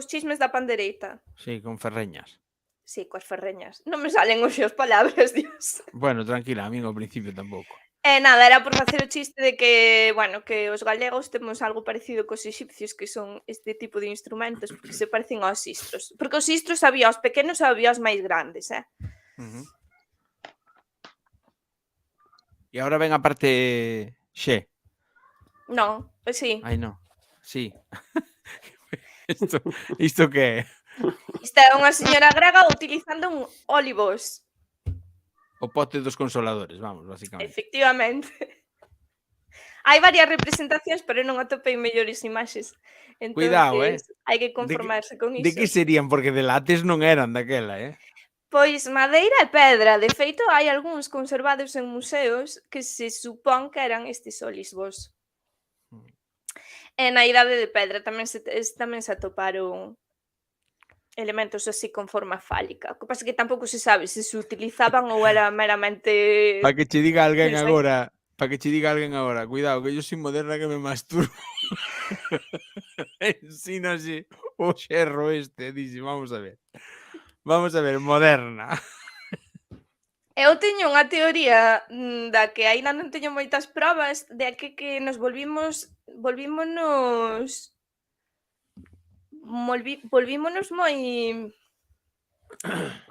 chismes da pandereita. Sí, con ferreñas. Sí, coas ferreñas. Non me salen hoxe as palabras, Dios. Bueno, tranquila, a min ao principio tampouco. Nada, era por facer o chiste de que, bueno, que os galegos temos algo parecido cos exipcios, que son este tipo de instrumentos, porque se parecen aos sistros. Porque os sistros había os pequenos e había os máis grandes, Uh-huh. E agora ven a parte X. Non, sí. Ai, non. Sí. Isto que é? Isto é unha señora grega utilizando un olivos. O pote dos consoladores, vamos, basicamente. Efectivamente. Hai varias representacións, pero non atopei mellores imaxes. Entonces, Cuidado, hai que conformarse con iso. De que serían? Porque de látex non eran daquela, Pois madeira e pedra. De feito, hai algúns conservados en museos que se supón que eran estes olivos. E na idade de pedra tamén se atoparon elementos así con forma fálica. O que pasa é que tampouco se sabe se utilizaban ou era meramente... Para que che diga alguén non sei. agora, cuidado, que yo soy moderna que me masturbo. Ensínase o xerro este, dixe, vamos a ver, moderna. Eu teño unha teoría da que aínda non teño moitas probas de que nos volvímonos moi...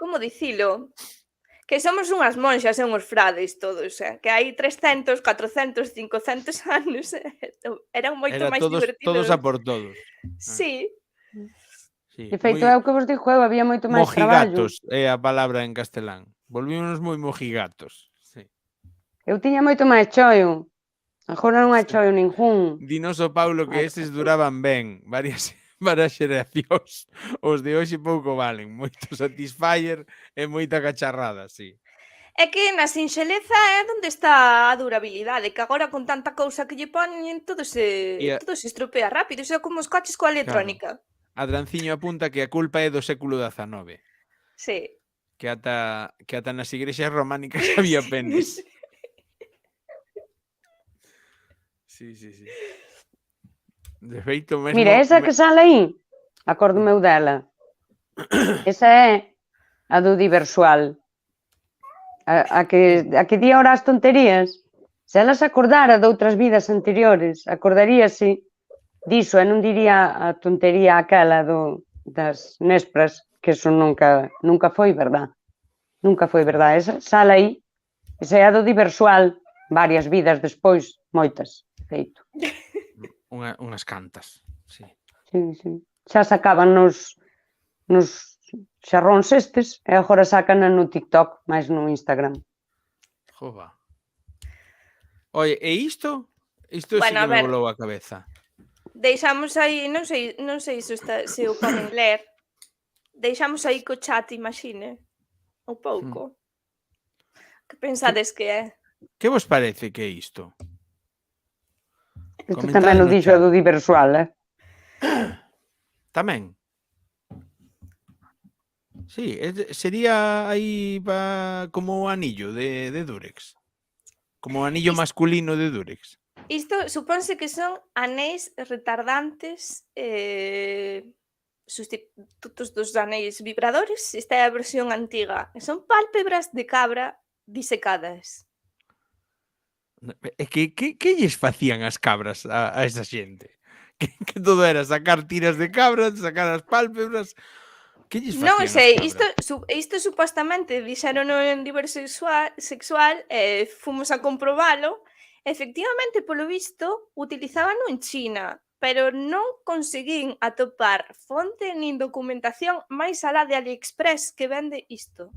Como dicilo? Que somos unhas monxas e uns frades todos, que hai 300, 400, 500 anos eran moito máis divertidos. Todos a por todos. Sí. De feito, é o que vos digo, había moito máis traballo. Mojigatos é a palabra en castelán. Volvímonos moi mojigatos. Sí. Eu tiña moito máis choio. Agora non hai choio ningún. Dinos o Paulo que eses duraban ben, varias xeracións. Os de hoxe pouco valen. Moito Satisfyer e moita cacharrada, sí. É que na sinxeleza é onde está a durabilidade, que agora con tanta cousa que lle poñen todo se estropea rápido, iso é como os coches coa electrónica. Adranciño apunta que a culpa é do século XIX. Sí. Que ata nas igrexas románicas había penes. Sí. De feito, mesmo... Mira, esa que sale aí, acordo meu dela. Esa é a do diversual. A que di ahora as tonterías. Se ela se acordara de outras vidas anteriores, acordaríase diso, e non diría a tontería aquela das nespras, que eso nunca foi verdad. Nunca foi verdad. Esa sale aí. Esa é a do diversual. Varias vidas despois, moitas, feito. Unhas cantas, sí. Sí. Xa sacaban nos xarróns estes e agora sacan no TikTok, máis no Instagram. Jova. Oye, e isto? Isto sí que me volou a cabeza. Deixamos aí, non sei se o poden ler. Deixamos aí co chat, imagine. Un pouco. Que pensades que é? Que vos parece que é isto? Isto tamén o dixo do diversual, Tamén? Sí, sería aí como o anillo de Durex. Como o anillo masculino de Durex. Isto supónse que son anéis retardantes sustitutos dos anéis vibradores. Esta é a versión antiga. Son pálpebras de cabra disecadas. E que lles facían as cabras a esa xente? Que todo era sacar tiras de cabra, sacar as pálpebras. Que lles facían Non sei, as cabras? isto supostamente dixérono en sexual, fomos a comprobalo. Efectivamente, polo visto, utilizábano en China, pero non conseguín atopar fonte nin documentación máis alá de AliExpress que vende isto.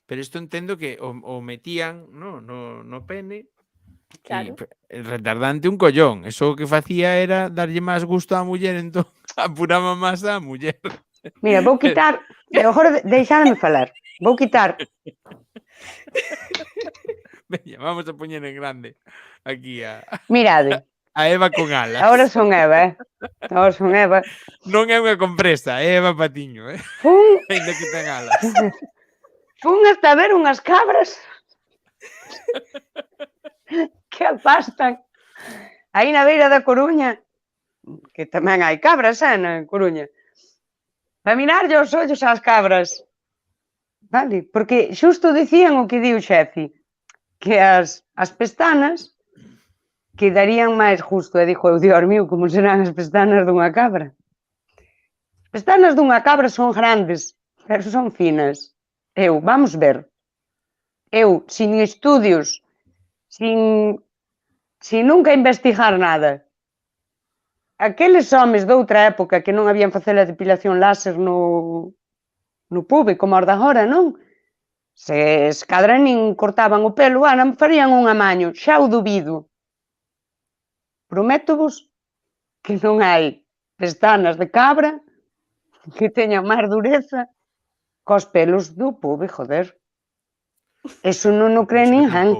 Pero isto entendo que o metían no pene. Claro. Retardante un collón. Eso o que facía era darlle máis gusto á muller, entón apuraba máis á muller. Mira, vou quitar, agora deixadme falar. Vou quitar, Veña, vamos a poñer en grande aquí mirade, a Eva con alas. agora son Eva, Agora son Eva. Non é unha compresa, é Eva Patiño, Fun, ainda que ten alas. fun hasta ver unhas cabras que apastan aí na beira da Coruña, que tamén hai cabras, na Coruña, para mirarlle os ollos ás cabras. Vale, porque xusto dicían o que di o xefe, que as pestanas quedarían máis justo. E dixo, Dios mío, como serán as pestanas dunha cabra? As pestanas dunha cabra son grandes, pero son finas. Vamos ver, sin estudios, sin nunca investigar nada, aqueles homes doutra época que non habían facer a depilación láser no pube, como os de agora, non? Se cadra nin cortaban o pelo, farían un amaño, xa o dubido. Prométovos que non hai pestanas de cabra que teñan máis dureza cos pelos do pube, joder. Eso non o cree ninguén.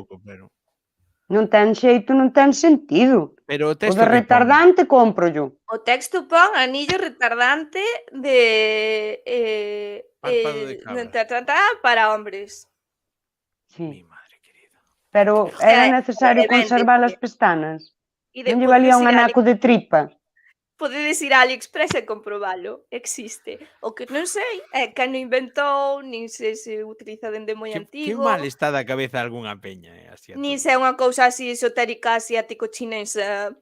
Non ten xeito, non ten sentido. Pero o O texto de retardante cómprollo. O texto pon anillo retardante de Párpado de cabra. para hombres. Mi Sí, madre querida. pero era necesario conservar as pestanas. Non lle valía un anaco de tripa. Podedes ir a AliExpress e comprobalo, existe. O que non sei é que non inventou, nin se utiliza dende moi Que antigo, mal está da cabeza algunha peña, así a nin todo. se é unha cousa así esotérica asiático-chinesa,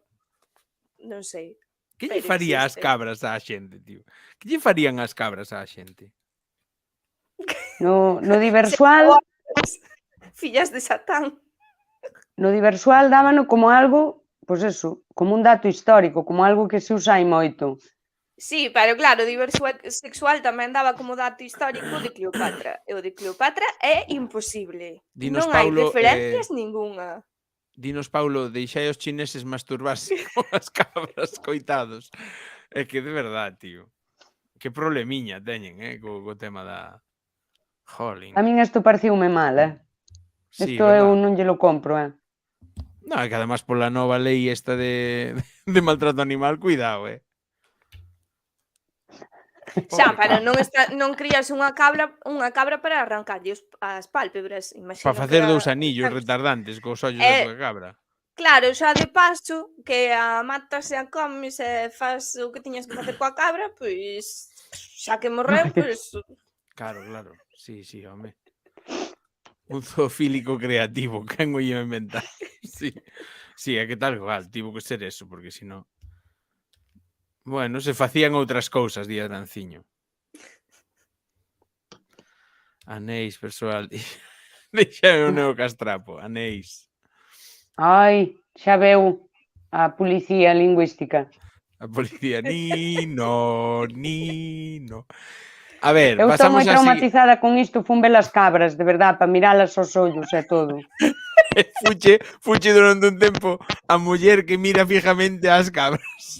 non sei. Que lle pero faría as existe. cabras á xente, tío? Que lle farían as cabras á xente? No Diversual, Fillas de Satán. no Diversual dábano como algo, pois eso, como un dato histórico, como algo que se usa hai moito. Sí, pero claro, diverso sexual tamén daba como dato histórico de Cleopatra. E o de Cleopatra é imposible. Dinos, Non hai Paulo, referencias ningunha. Dinos, Paulo, deixai os chineses masturbarse con as cabras, coitados. É que de verdad, tío. Que problemiña teñen, co tema da... Jolín. A min isto pareciume mal, Sí, Isto eu verdad. non lle lo compro, No, é que además pola nova lei esta de maltrato animal, cuidado, Xa, Pobre pero cabra. non crías unha cabra para arrancarlle as pálpebras, imagino. Para facer que dous anillos sabes? retardantes cos ollos da tua cabra. Claro, xa de paso, que a matas e a comes e fas o que tiñas que facer coa cabra, pois xa que morreu, pois... Claro, claro. Sí, home. Un zoofílico creativo, quen o ia inventar? Sí, é que tal igual, tivo que ser eso, porque senón... Bueno, se facían outras cousas, di Aranciño. Anéis, persoal. Deixaron o Neo Castrapo, anéis. Ai, xa veu a policía lingüística. A policía, Nino. A ver, Eu estou moi pasamos así. traumatizada con isto, fun ver as cabras, de verdad, para miralas aos ollos e todo. Fuche durante un tempo a muller que mira fijamente ás cabras.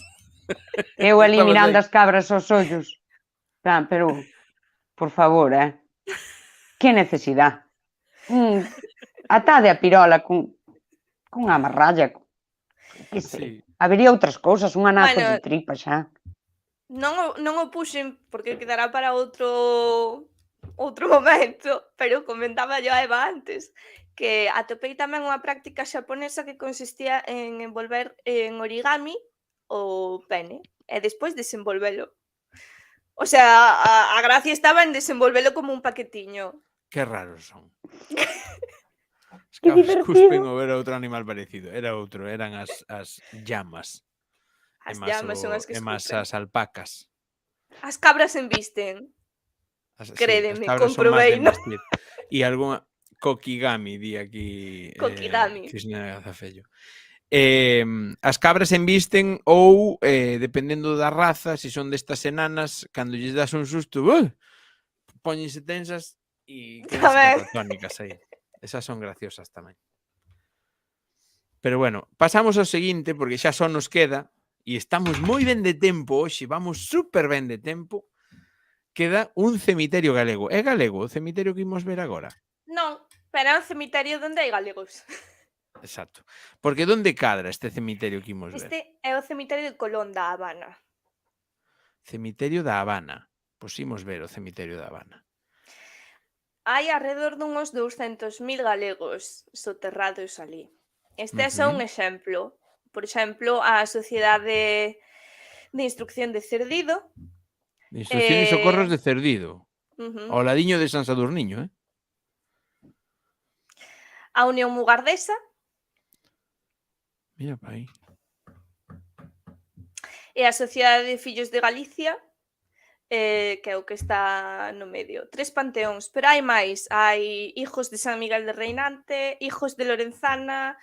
Eu ali Estabas mirando aí. as cabras aos ollos. Pero, por favor, que necesidade. Atade a pirola con unha amarralla. Que sei. Sí. Habería outras cousas, un anaco Bueno, de tripa xa. Non o puxen porque quedará para outro momento, pero comentaba yo a Eva antes que atopei tamén unha práctica xaponesa que consistía en envolver en origami o pene e despois desenvolvelo. O sea, a gracia estaba en desenvolvelo como un paquetiño. Que raros son. Os Que cabras divertido. cuspen ou era outro animal parecido. Era outro, eran as llamas. As llamas son as que máis escupen. as alpacas. As cabras embisten. As Crédeme, cabras son máis de comprobeino. embestir. E algunha kokigami, di aquí Kokigami. Cristina Gazafello. As cabras embisten ou, dependendo da raza, se son destas enanas, cando lles das un susto, póñense tensas e quedanse Tamén. catatónicas aí. Esas son graciosas tamén. Pero bueno, pasamos ao seguinte, porque xa só nos queda, e estamos moi ben de tempo hoxe, vamos super ben de tempo, queda un cemiterio galego. É galego o cemiterio que imos ver agora? Non, pero é un cemiterio onde hai galegos. Exacto. Porque onde cadra este cemiterio que imos ver? Este é o cemiterio de Colón da Habana. Cemiterio da Habana. Pois imos ver o cemiterio da Habana. Hai alrededor dunhos 200.000 galegos soterrados ali. Este é só un exemplo. Por exemplo, a Sociedade de Instrucción de Cerdido. De Instrucción e Socorros de Cerdido. Ao Ujú. ladiño de San Sadurniño, A Unión Mugardesa Mira pa aí. e a Sociedade de Fillos de Galicia, que é o que está no medio. 3 panteóns, pero hai máis. Hai Hijos de San Miguel de Reinante, Hijos de Lorenzana,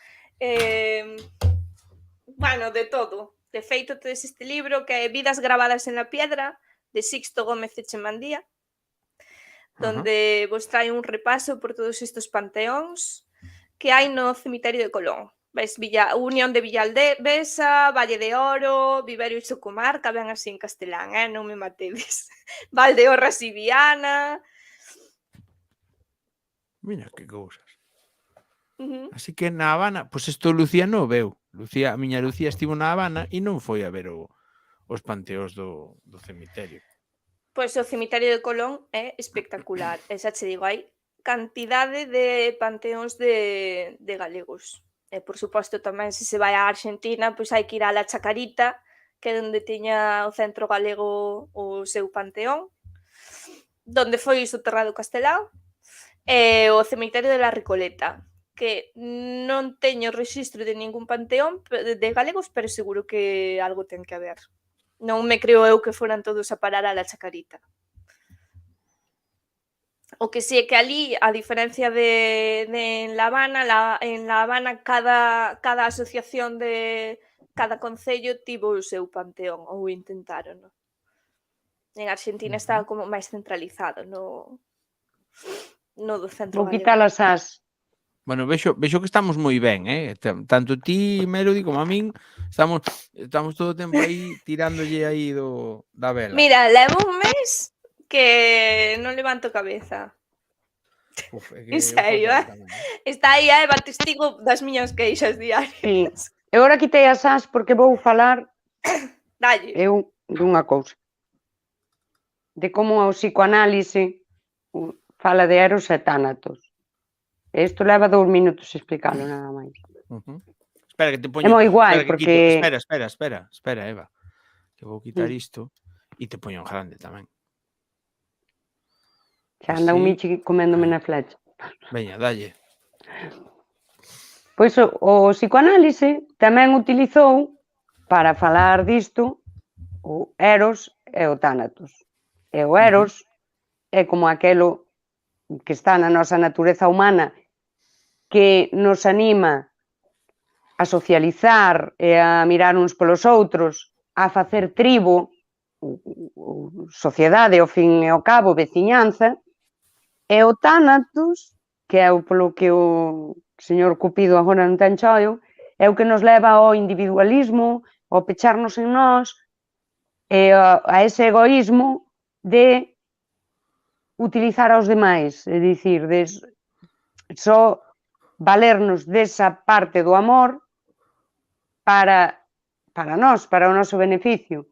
bueno, de todo. De feito, tedes este libro que é Vidas gravadas en la piedra, de Sixto Gómez Echemandía, donde vos trae un repaso por todos estes panteóns que hai no cemiterio de Colón. Ves, Unión de Villalbesa, Valle de Oro, Viveiro e Socomarca, ben así en castelán, non me matedes. Valdeorras e Viana. Mira que cousas. Ujú. Así que na Habana, pois isto Lucía non o veu. A miña Lucía estivo na Habana e non foi a ver os panteóns do cemiterio. Pois o cemiterio de Colón é espectacular. E xa che digo, hai cantidade de panteóns de galegos. E, por suposto, tamén se vai á Argentina, pois hai que ir á La Chacarita, que é onde tiña o Centro Galego o seu panteón, donde foi soterrado Castelao, e o cemiterio de la Recoleta, que non teño rexistro de ningún panteón de galegos, pero seguro que algo ten que haber. Non me creo eu que foran todos a parar a La Chacarita. O que sí é que ali, a diferencia de en La Habana, en La Habana cada asociación de cada concello tivo o seu panteón, ou intentaron. En Argentina estaba como máis centralizado no do centro Vou galego. quitar as as. Bueno, vexo que estamos moi ben, tanto ti, Melody, como a min, estamos todo o tempo aí tirándolle aí da vela. Mira, levo un mes que non levanto cabeza. Uf, En serio, está aí a Eva testigo das miñas queixas diarias. E agora quitei as as porque vou falar Dalle. eu dunha cousa. De como o psicoanálise fala de Eros e Tánatos. Isto leva 2 minutos explicalo nada máis. Espera que te poño. É moi guai, espera, porque... Espera, Eva. Que vou quitar isto e te poño en grande tamén. Xa anda un michi coméndome na flecha. Veña, dalle. Pois o psicoanálise tamén utilizou para falar disto o Eros e o Tánatos. E o Eros é como aquelo que está na nosa natureza humana que nos anima a socializar e a mirar uns polos outros, a facer tribo, sociedade, ao fin e ao cabo, veciñanza, e o Tánatos, que é o polo que o señor Cupido agora non ten choio, é o que nos leva ao individualismo, ao pecharnos en nós, e a ese egoísmo de utilizar aos demais, é dicir, de só valernos desa parte do amor para nós, para o noso beneficio.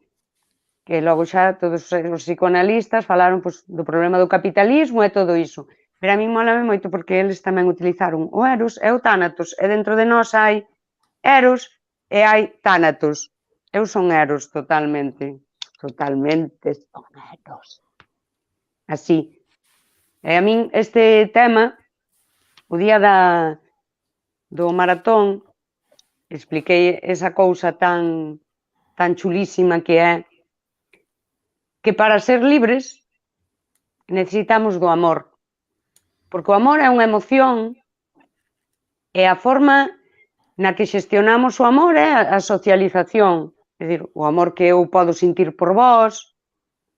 Que logo xa todos os psicoanalistas falaron do problema do capitalismo e todo iso. Pero a mí molame moito porque eles tamén utilizaron o Eros e o Tánatos, e dentro de nós hai Eros e hai Tánatos. Eu son Eros totalmente son Eros. Así. E a min este tema, o día do maratón, expliquei esa cousa tan chulísima que é que para ser libres necesitamos do amor. Porque o amor é unha emoción e a forma na que xestionamos o amor é a socialización. É dicir, o amor que eu podo sentir por vós,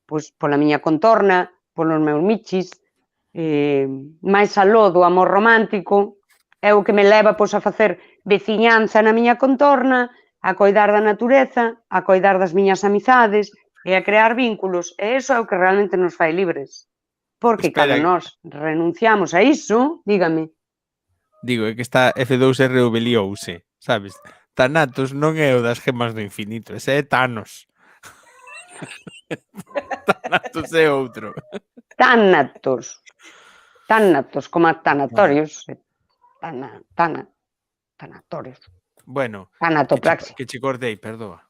pois pola miña contorna, polos meus michis, máis aló do amor romántico, é o que me leva pois, a facer veciñanza na miña contorna, a coidar da natureza, a coidar das miñas amizades e a crear vínculos. E iso é o que realmente nos fai libres. Porque Espera, cando nós renunciamos a iso, dígame, digo, é que está F2R obeliouse, sabes? Thanatos non é o das gemas do infinito, ese é Thanos. Thanatos é outro. tánatos, como a tanatorios, tanatorios, Bueno, tanatopraxia. que che cortei, perdoa.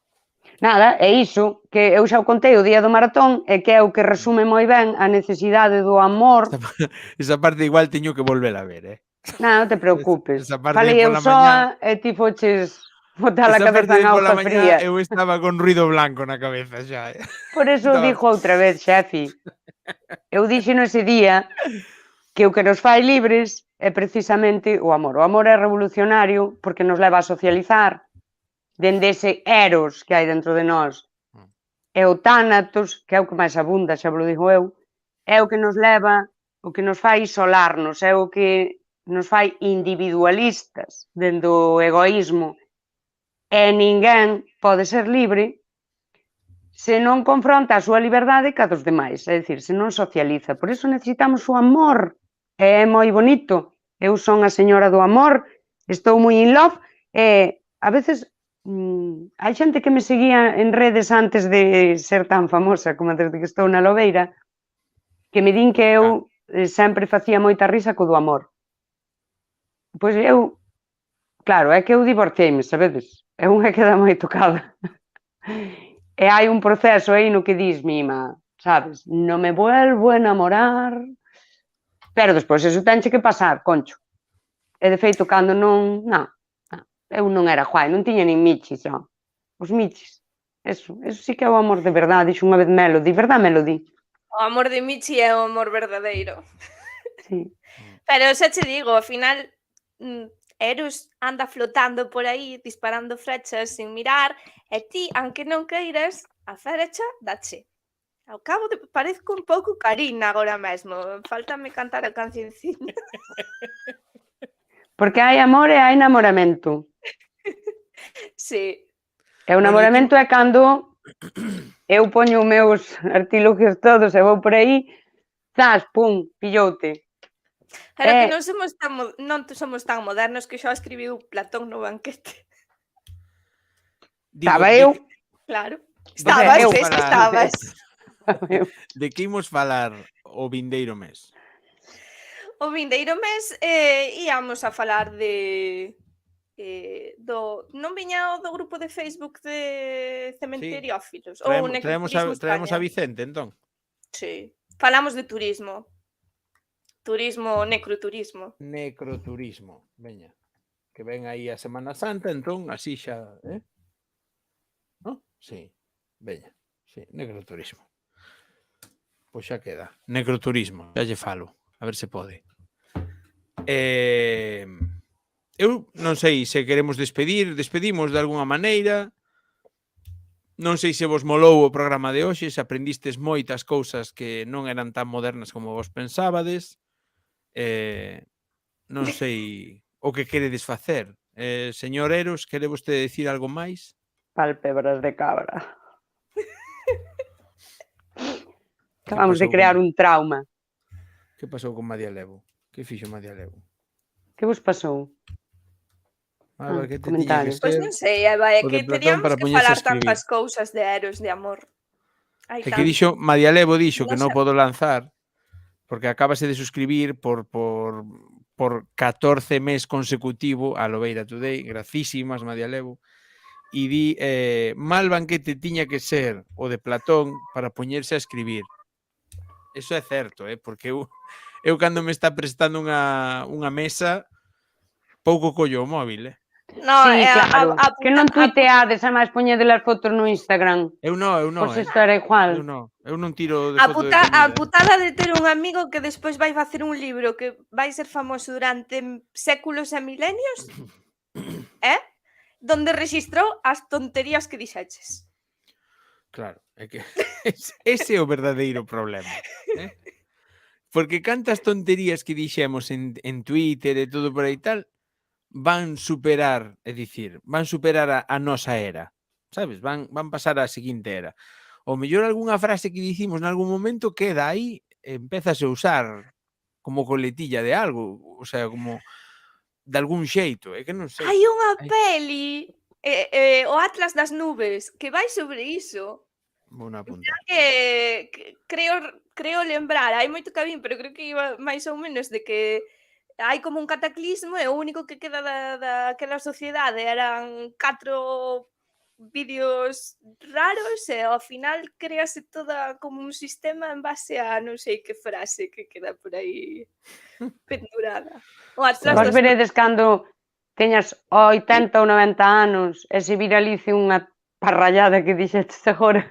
Nada, é iso, que eu xa o contei o día do maratón, e que é o que resume moi ben a necesidade do amor. Esa parte igual teño que volver a ver, Non te preocupes. Esa parte Falei eu pola soa e ti foches botar a Esa cabeza parte en de pola auga mañá fría. eu estaba con ruido blanco na cabeza xa. Por eso Estaba- dixo outra vez, xefi. Eu dixeno ese día que o que nos fai libres é precisamente o amor. O amor é revolucionario porque nos leva a socializar dende ese eros que hai dentro de nós. E o tánatos, que é o que máis abunda, xa vos lo digo eu, é o que nos leva, o que nos fai isolarnos, é o que nos fai individualistas dende o egoísmo. E ninguén pode ser libre se non confronta a súa liberdade ca dos demais, é dicir, se non socializa. Por iso necesitamos o amor. É moi bonito. Eu son a señora do amor, estou moi in love, e a veces hai xente que me seguía en redes antes de ser tan famosa como desde que estou na Lobeira, que me din que eu sempre facía moita risa co do amor. Pois eu, claro, é que eu divorciei-me, sabedes? É unha que dá moi tocada. E hai un proceso aí no que dis, mima, sabes? Non me vuelvo a enamorar. Pero despois eso tenche que pasar, concho. E de feito, cando non... Non, eu non era guai, non tiña nin michis, ó. Os michis. Eso sí que é o amor de verdade, dixo unha vez Melody, verdad, Melody? O amor de Michi é o amor verdadeiro. Sí. Pero xa che digo, ao final Eros anda flotando por aí, disparando flechas sin mirar, e ti, aunque non queiras, a ferecha dache. Ao cabo, parezco un pouco Karina agora mesmo. Faltame cantar a cancionciña. Porque hai amor e hai namoramento. Sí. E o namoramento é cando eu poño os meus artilugios todos e vou por aí, zas, pum, pilloute. Pero que non somos tan modernos que xa escribiu Platón no banquete. Estaba eu. Claro. Estabas. De que imos falar o vindeiro mes? O vindeiro mes íamos a falar de non viña o do grupo de Facebook de cementeriófilos ou traemos a Vicente, entón. Sí. Falamos de turismo. Turismo, necroturismo. Necroturismo, veña. Que ven aí a Semana Santa, entón así xa, ¿no? Sí, veña. Sí, necroturismo. Pois xa queda. Necroturismo, xa lle falo. A ver se pode. Eu non sei se queremos despedimos de alguna maneira. Non sei se vos molou o programa de hoxe, se aprendistes moitas cousas que non eran tan modernas como vos pensabades. Non sei o que queredes facer. Señor Eros, quere vostede decir algo máis? Pálpebras de cabra. Acabamos de crear un trauma. Que pasou con Madia Levo? Que fixo Madia Levo? Que vos pasou? Que te comentarios. Pois non sei, Eva, é O que de Platón teríamos para que poñerse a falar escribir. tantas cousas de Eros, de amor. É que dixo, Madia Levo dixo que non podo lanzar porque acabase de suscribir por 14 mes consecutivo a Lobeira Today, gracísimas, Madia Levo, e di, mal banquete tiña que ser o de Platón para poñerse a escribir. Eso é certo, porque eu cando me está prestando unha mesa, pouco collo o móvil, No, Sí, claro. a Que non tuiteades, ademais poñede as fotos no Instagram. Eu non, Pois isto era igual. Eu non tiro de A, foto de a comida. putada de ter un amigo que despois vai facer un libro que vai ser famoso durante séculos e milenios, donde registrou as tonterías que dixeches. Claro, é que ese é o verdadeiro problema. Porque cantas tonterías que dixemos en Twitter e todo por aí tal, van superar, é dicir, van superar a nosa era, sabes? Van pasar á seguinte era. O mellor algunha frase que dicimos nalgún momento queda aí, empezase a usar como coletilla de algo, o sea, como de algún xeito, é que non sei. Hai unha peli, o Atlas das nubes, que vai sobre iso. Vou na apuntar. Que creo lembrar, hai moito que a vin, pero creo que iba máis ou menos de que hai como un cataclismo e o único que queda daquela sociedade eran 4 vídeos raros e ao final créase toda como un sistema en base a non sei que frase que queda por aí pendurada. O Atlas Vos das veredes cando teñas 80 ou 90 anos e se viralice unha parrallada que dixetes agora,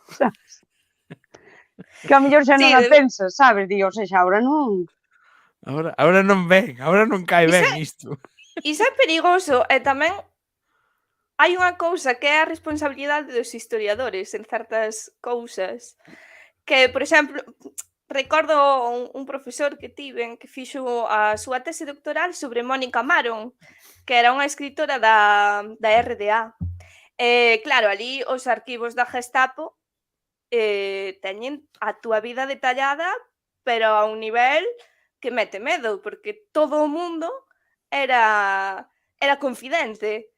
sabes? Que ao mellor xa non Sí, a pensas, sabes? Digo, xa agora non. Ahora non ven, agora non cae ben isto. Iso é perigoso e tamén hai unha cousa que é a responsabilidade dos historiadores en certas cousas que, por exemplo, recordo un profesor que tiven que fixo a súa tese doctoral sobre Mónica Maron, que era unha escritora da RDA. Claro, ali os arquivos da Gestapo teñen a túa vida detallada, pero a un nivel que mete medo, porque todo o mundo era confidente.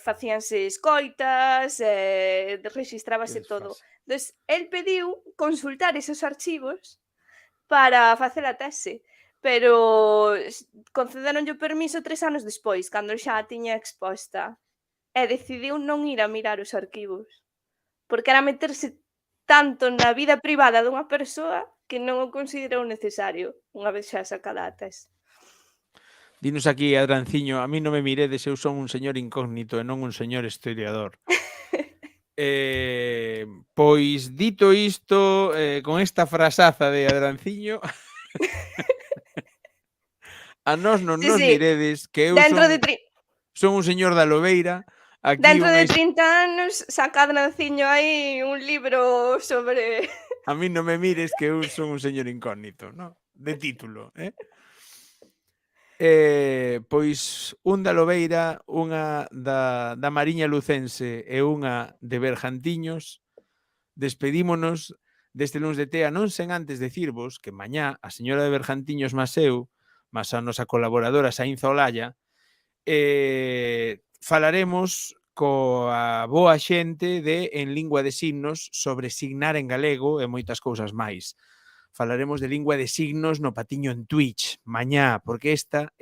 Facíanse escoitas, rexistrábase todo. Entón, el pediu consultar esos archivos para facer a tese, pero concedéronlle o permiso 3 anos despois, cando xa a tiña exposta, e decidiu non ir a mirar os arquivos, porque era meterse tanto na vida privada dunha persoa que non o considerou necesario unha vez xa sacada a tese. Dinos aquí, Adranciño, a mí non me miredes, eu son un señor incógnito e non un señor historiador. Pois, dito isto, con esta frasaza de Adranciño, a nós non nos miredes, que eu son un señor da Lobeira. Aquí dentro de 30 anos saca Adranciño aí un libro sobre... A mí non me mires que eu son un señor incógnito, ¿no? De título, pois un da Lobeira, unha da Mariña Lucense e unha de Bergantiños. Despedímonos deste luns de Tea, non sen antes decirvos que mañá a señora de Bergantiños Maseu, mas a nosa colaboradora Saínza Olalla, falaremos coa boa xente de En Lingua de Signos sobre signar en galego e moitas cousas máis. Falaremos de lingua de signos no Patiño en Twitch mañá, porque esta,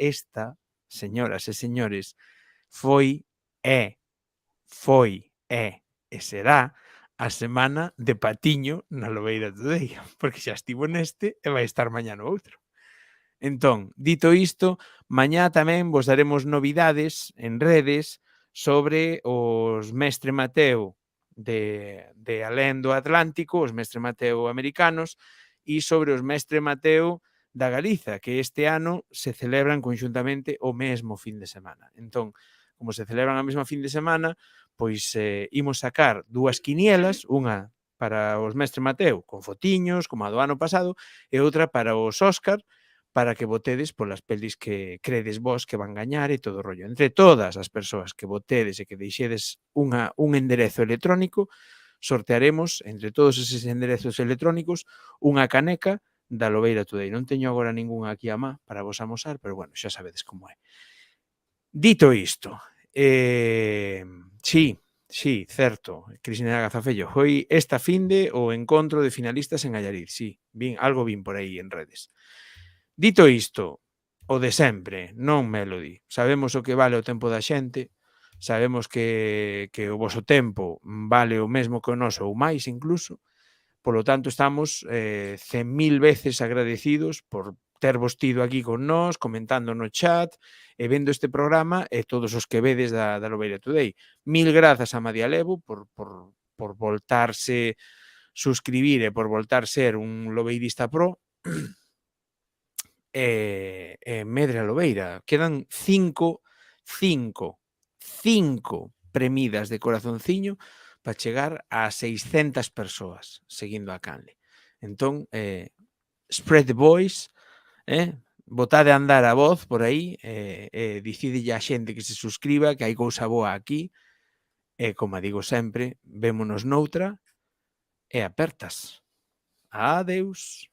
señoras e señores, foi e será a semana de Patiño na Lobeira Today, porque xa estivo neste e vai estar mañá no outro. Entón, dito isto, mañá tamén vos daremos novidades en redes sobre os Mestre Mateo de Alén do Atlántico, os Mestre Mateo americanos, e sobre os Mestre Mateo da Galiza, que este ano se celebran conxuntamente o mesmo fin de semana. Entón, como se celebran a mesma fin de semana, pois imos sacar 2 quinielas, unha para os Mestre Mateo con fotiños, como a do ano pasado, e outra para os Óscar, para que votedes polas pelis que credes vos que van gañar e todo o rollo. Entre todas as persoas que votedes e que deixedes un enderezo electrónico, sortearemos, entre todos eses enderezos electrónicos, unha caneca da Lobeira Today. Non teño agora ningunha aquí a má para vos amosar, pero bueno, xa sabedes como é. Dito isto, sí, Sí, certo, Cristina Gazafello. Foi esta finde o encontro de finalistas en Allariz, sí. Algo vin por aí en redes. Dito isto, o de sempre, non Melody. Sabemos o que vale o tempo da xente, sabemos que o voso tempo vale o mesmo que o noso ou máis incluso, polo tanto estamos 100.000 veces agradecidos por tervos tido aquí con nós, comentando no chat e vendo este programa e todos os que vedes da Lobeira Today. Mil grazas a Madia Levo por voltarse suscribir e por voltar ser un lobeirista pro. Medre a Lobeira. Quedan 5 premidas de corazonciño para chegar a 600 persoas seguindo a canle. Entón, spread the voice, botade a andar a voz por aí, dicidelle a xente que se suscriba, que hai cousa boa aquí, e, como digo sempre, vémonos noutra e apertas. Adeus.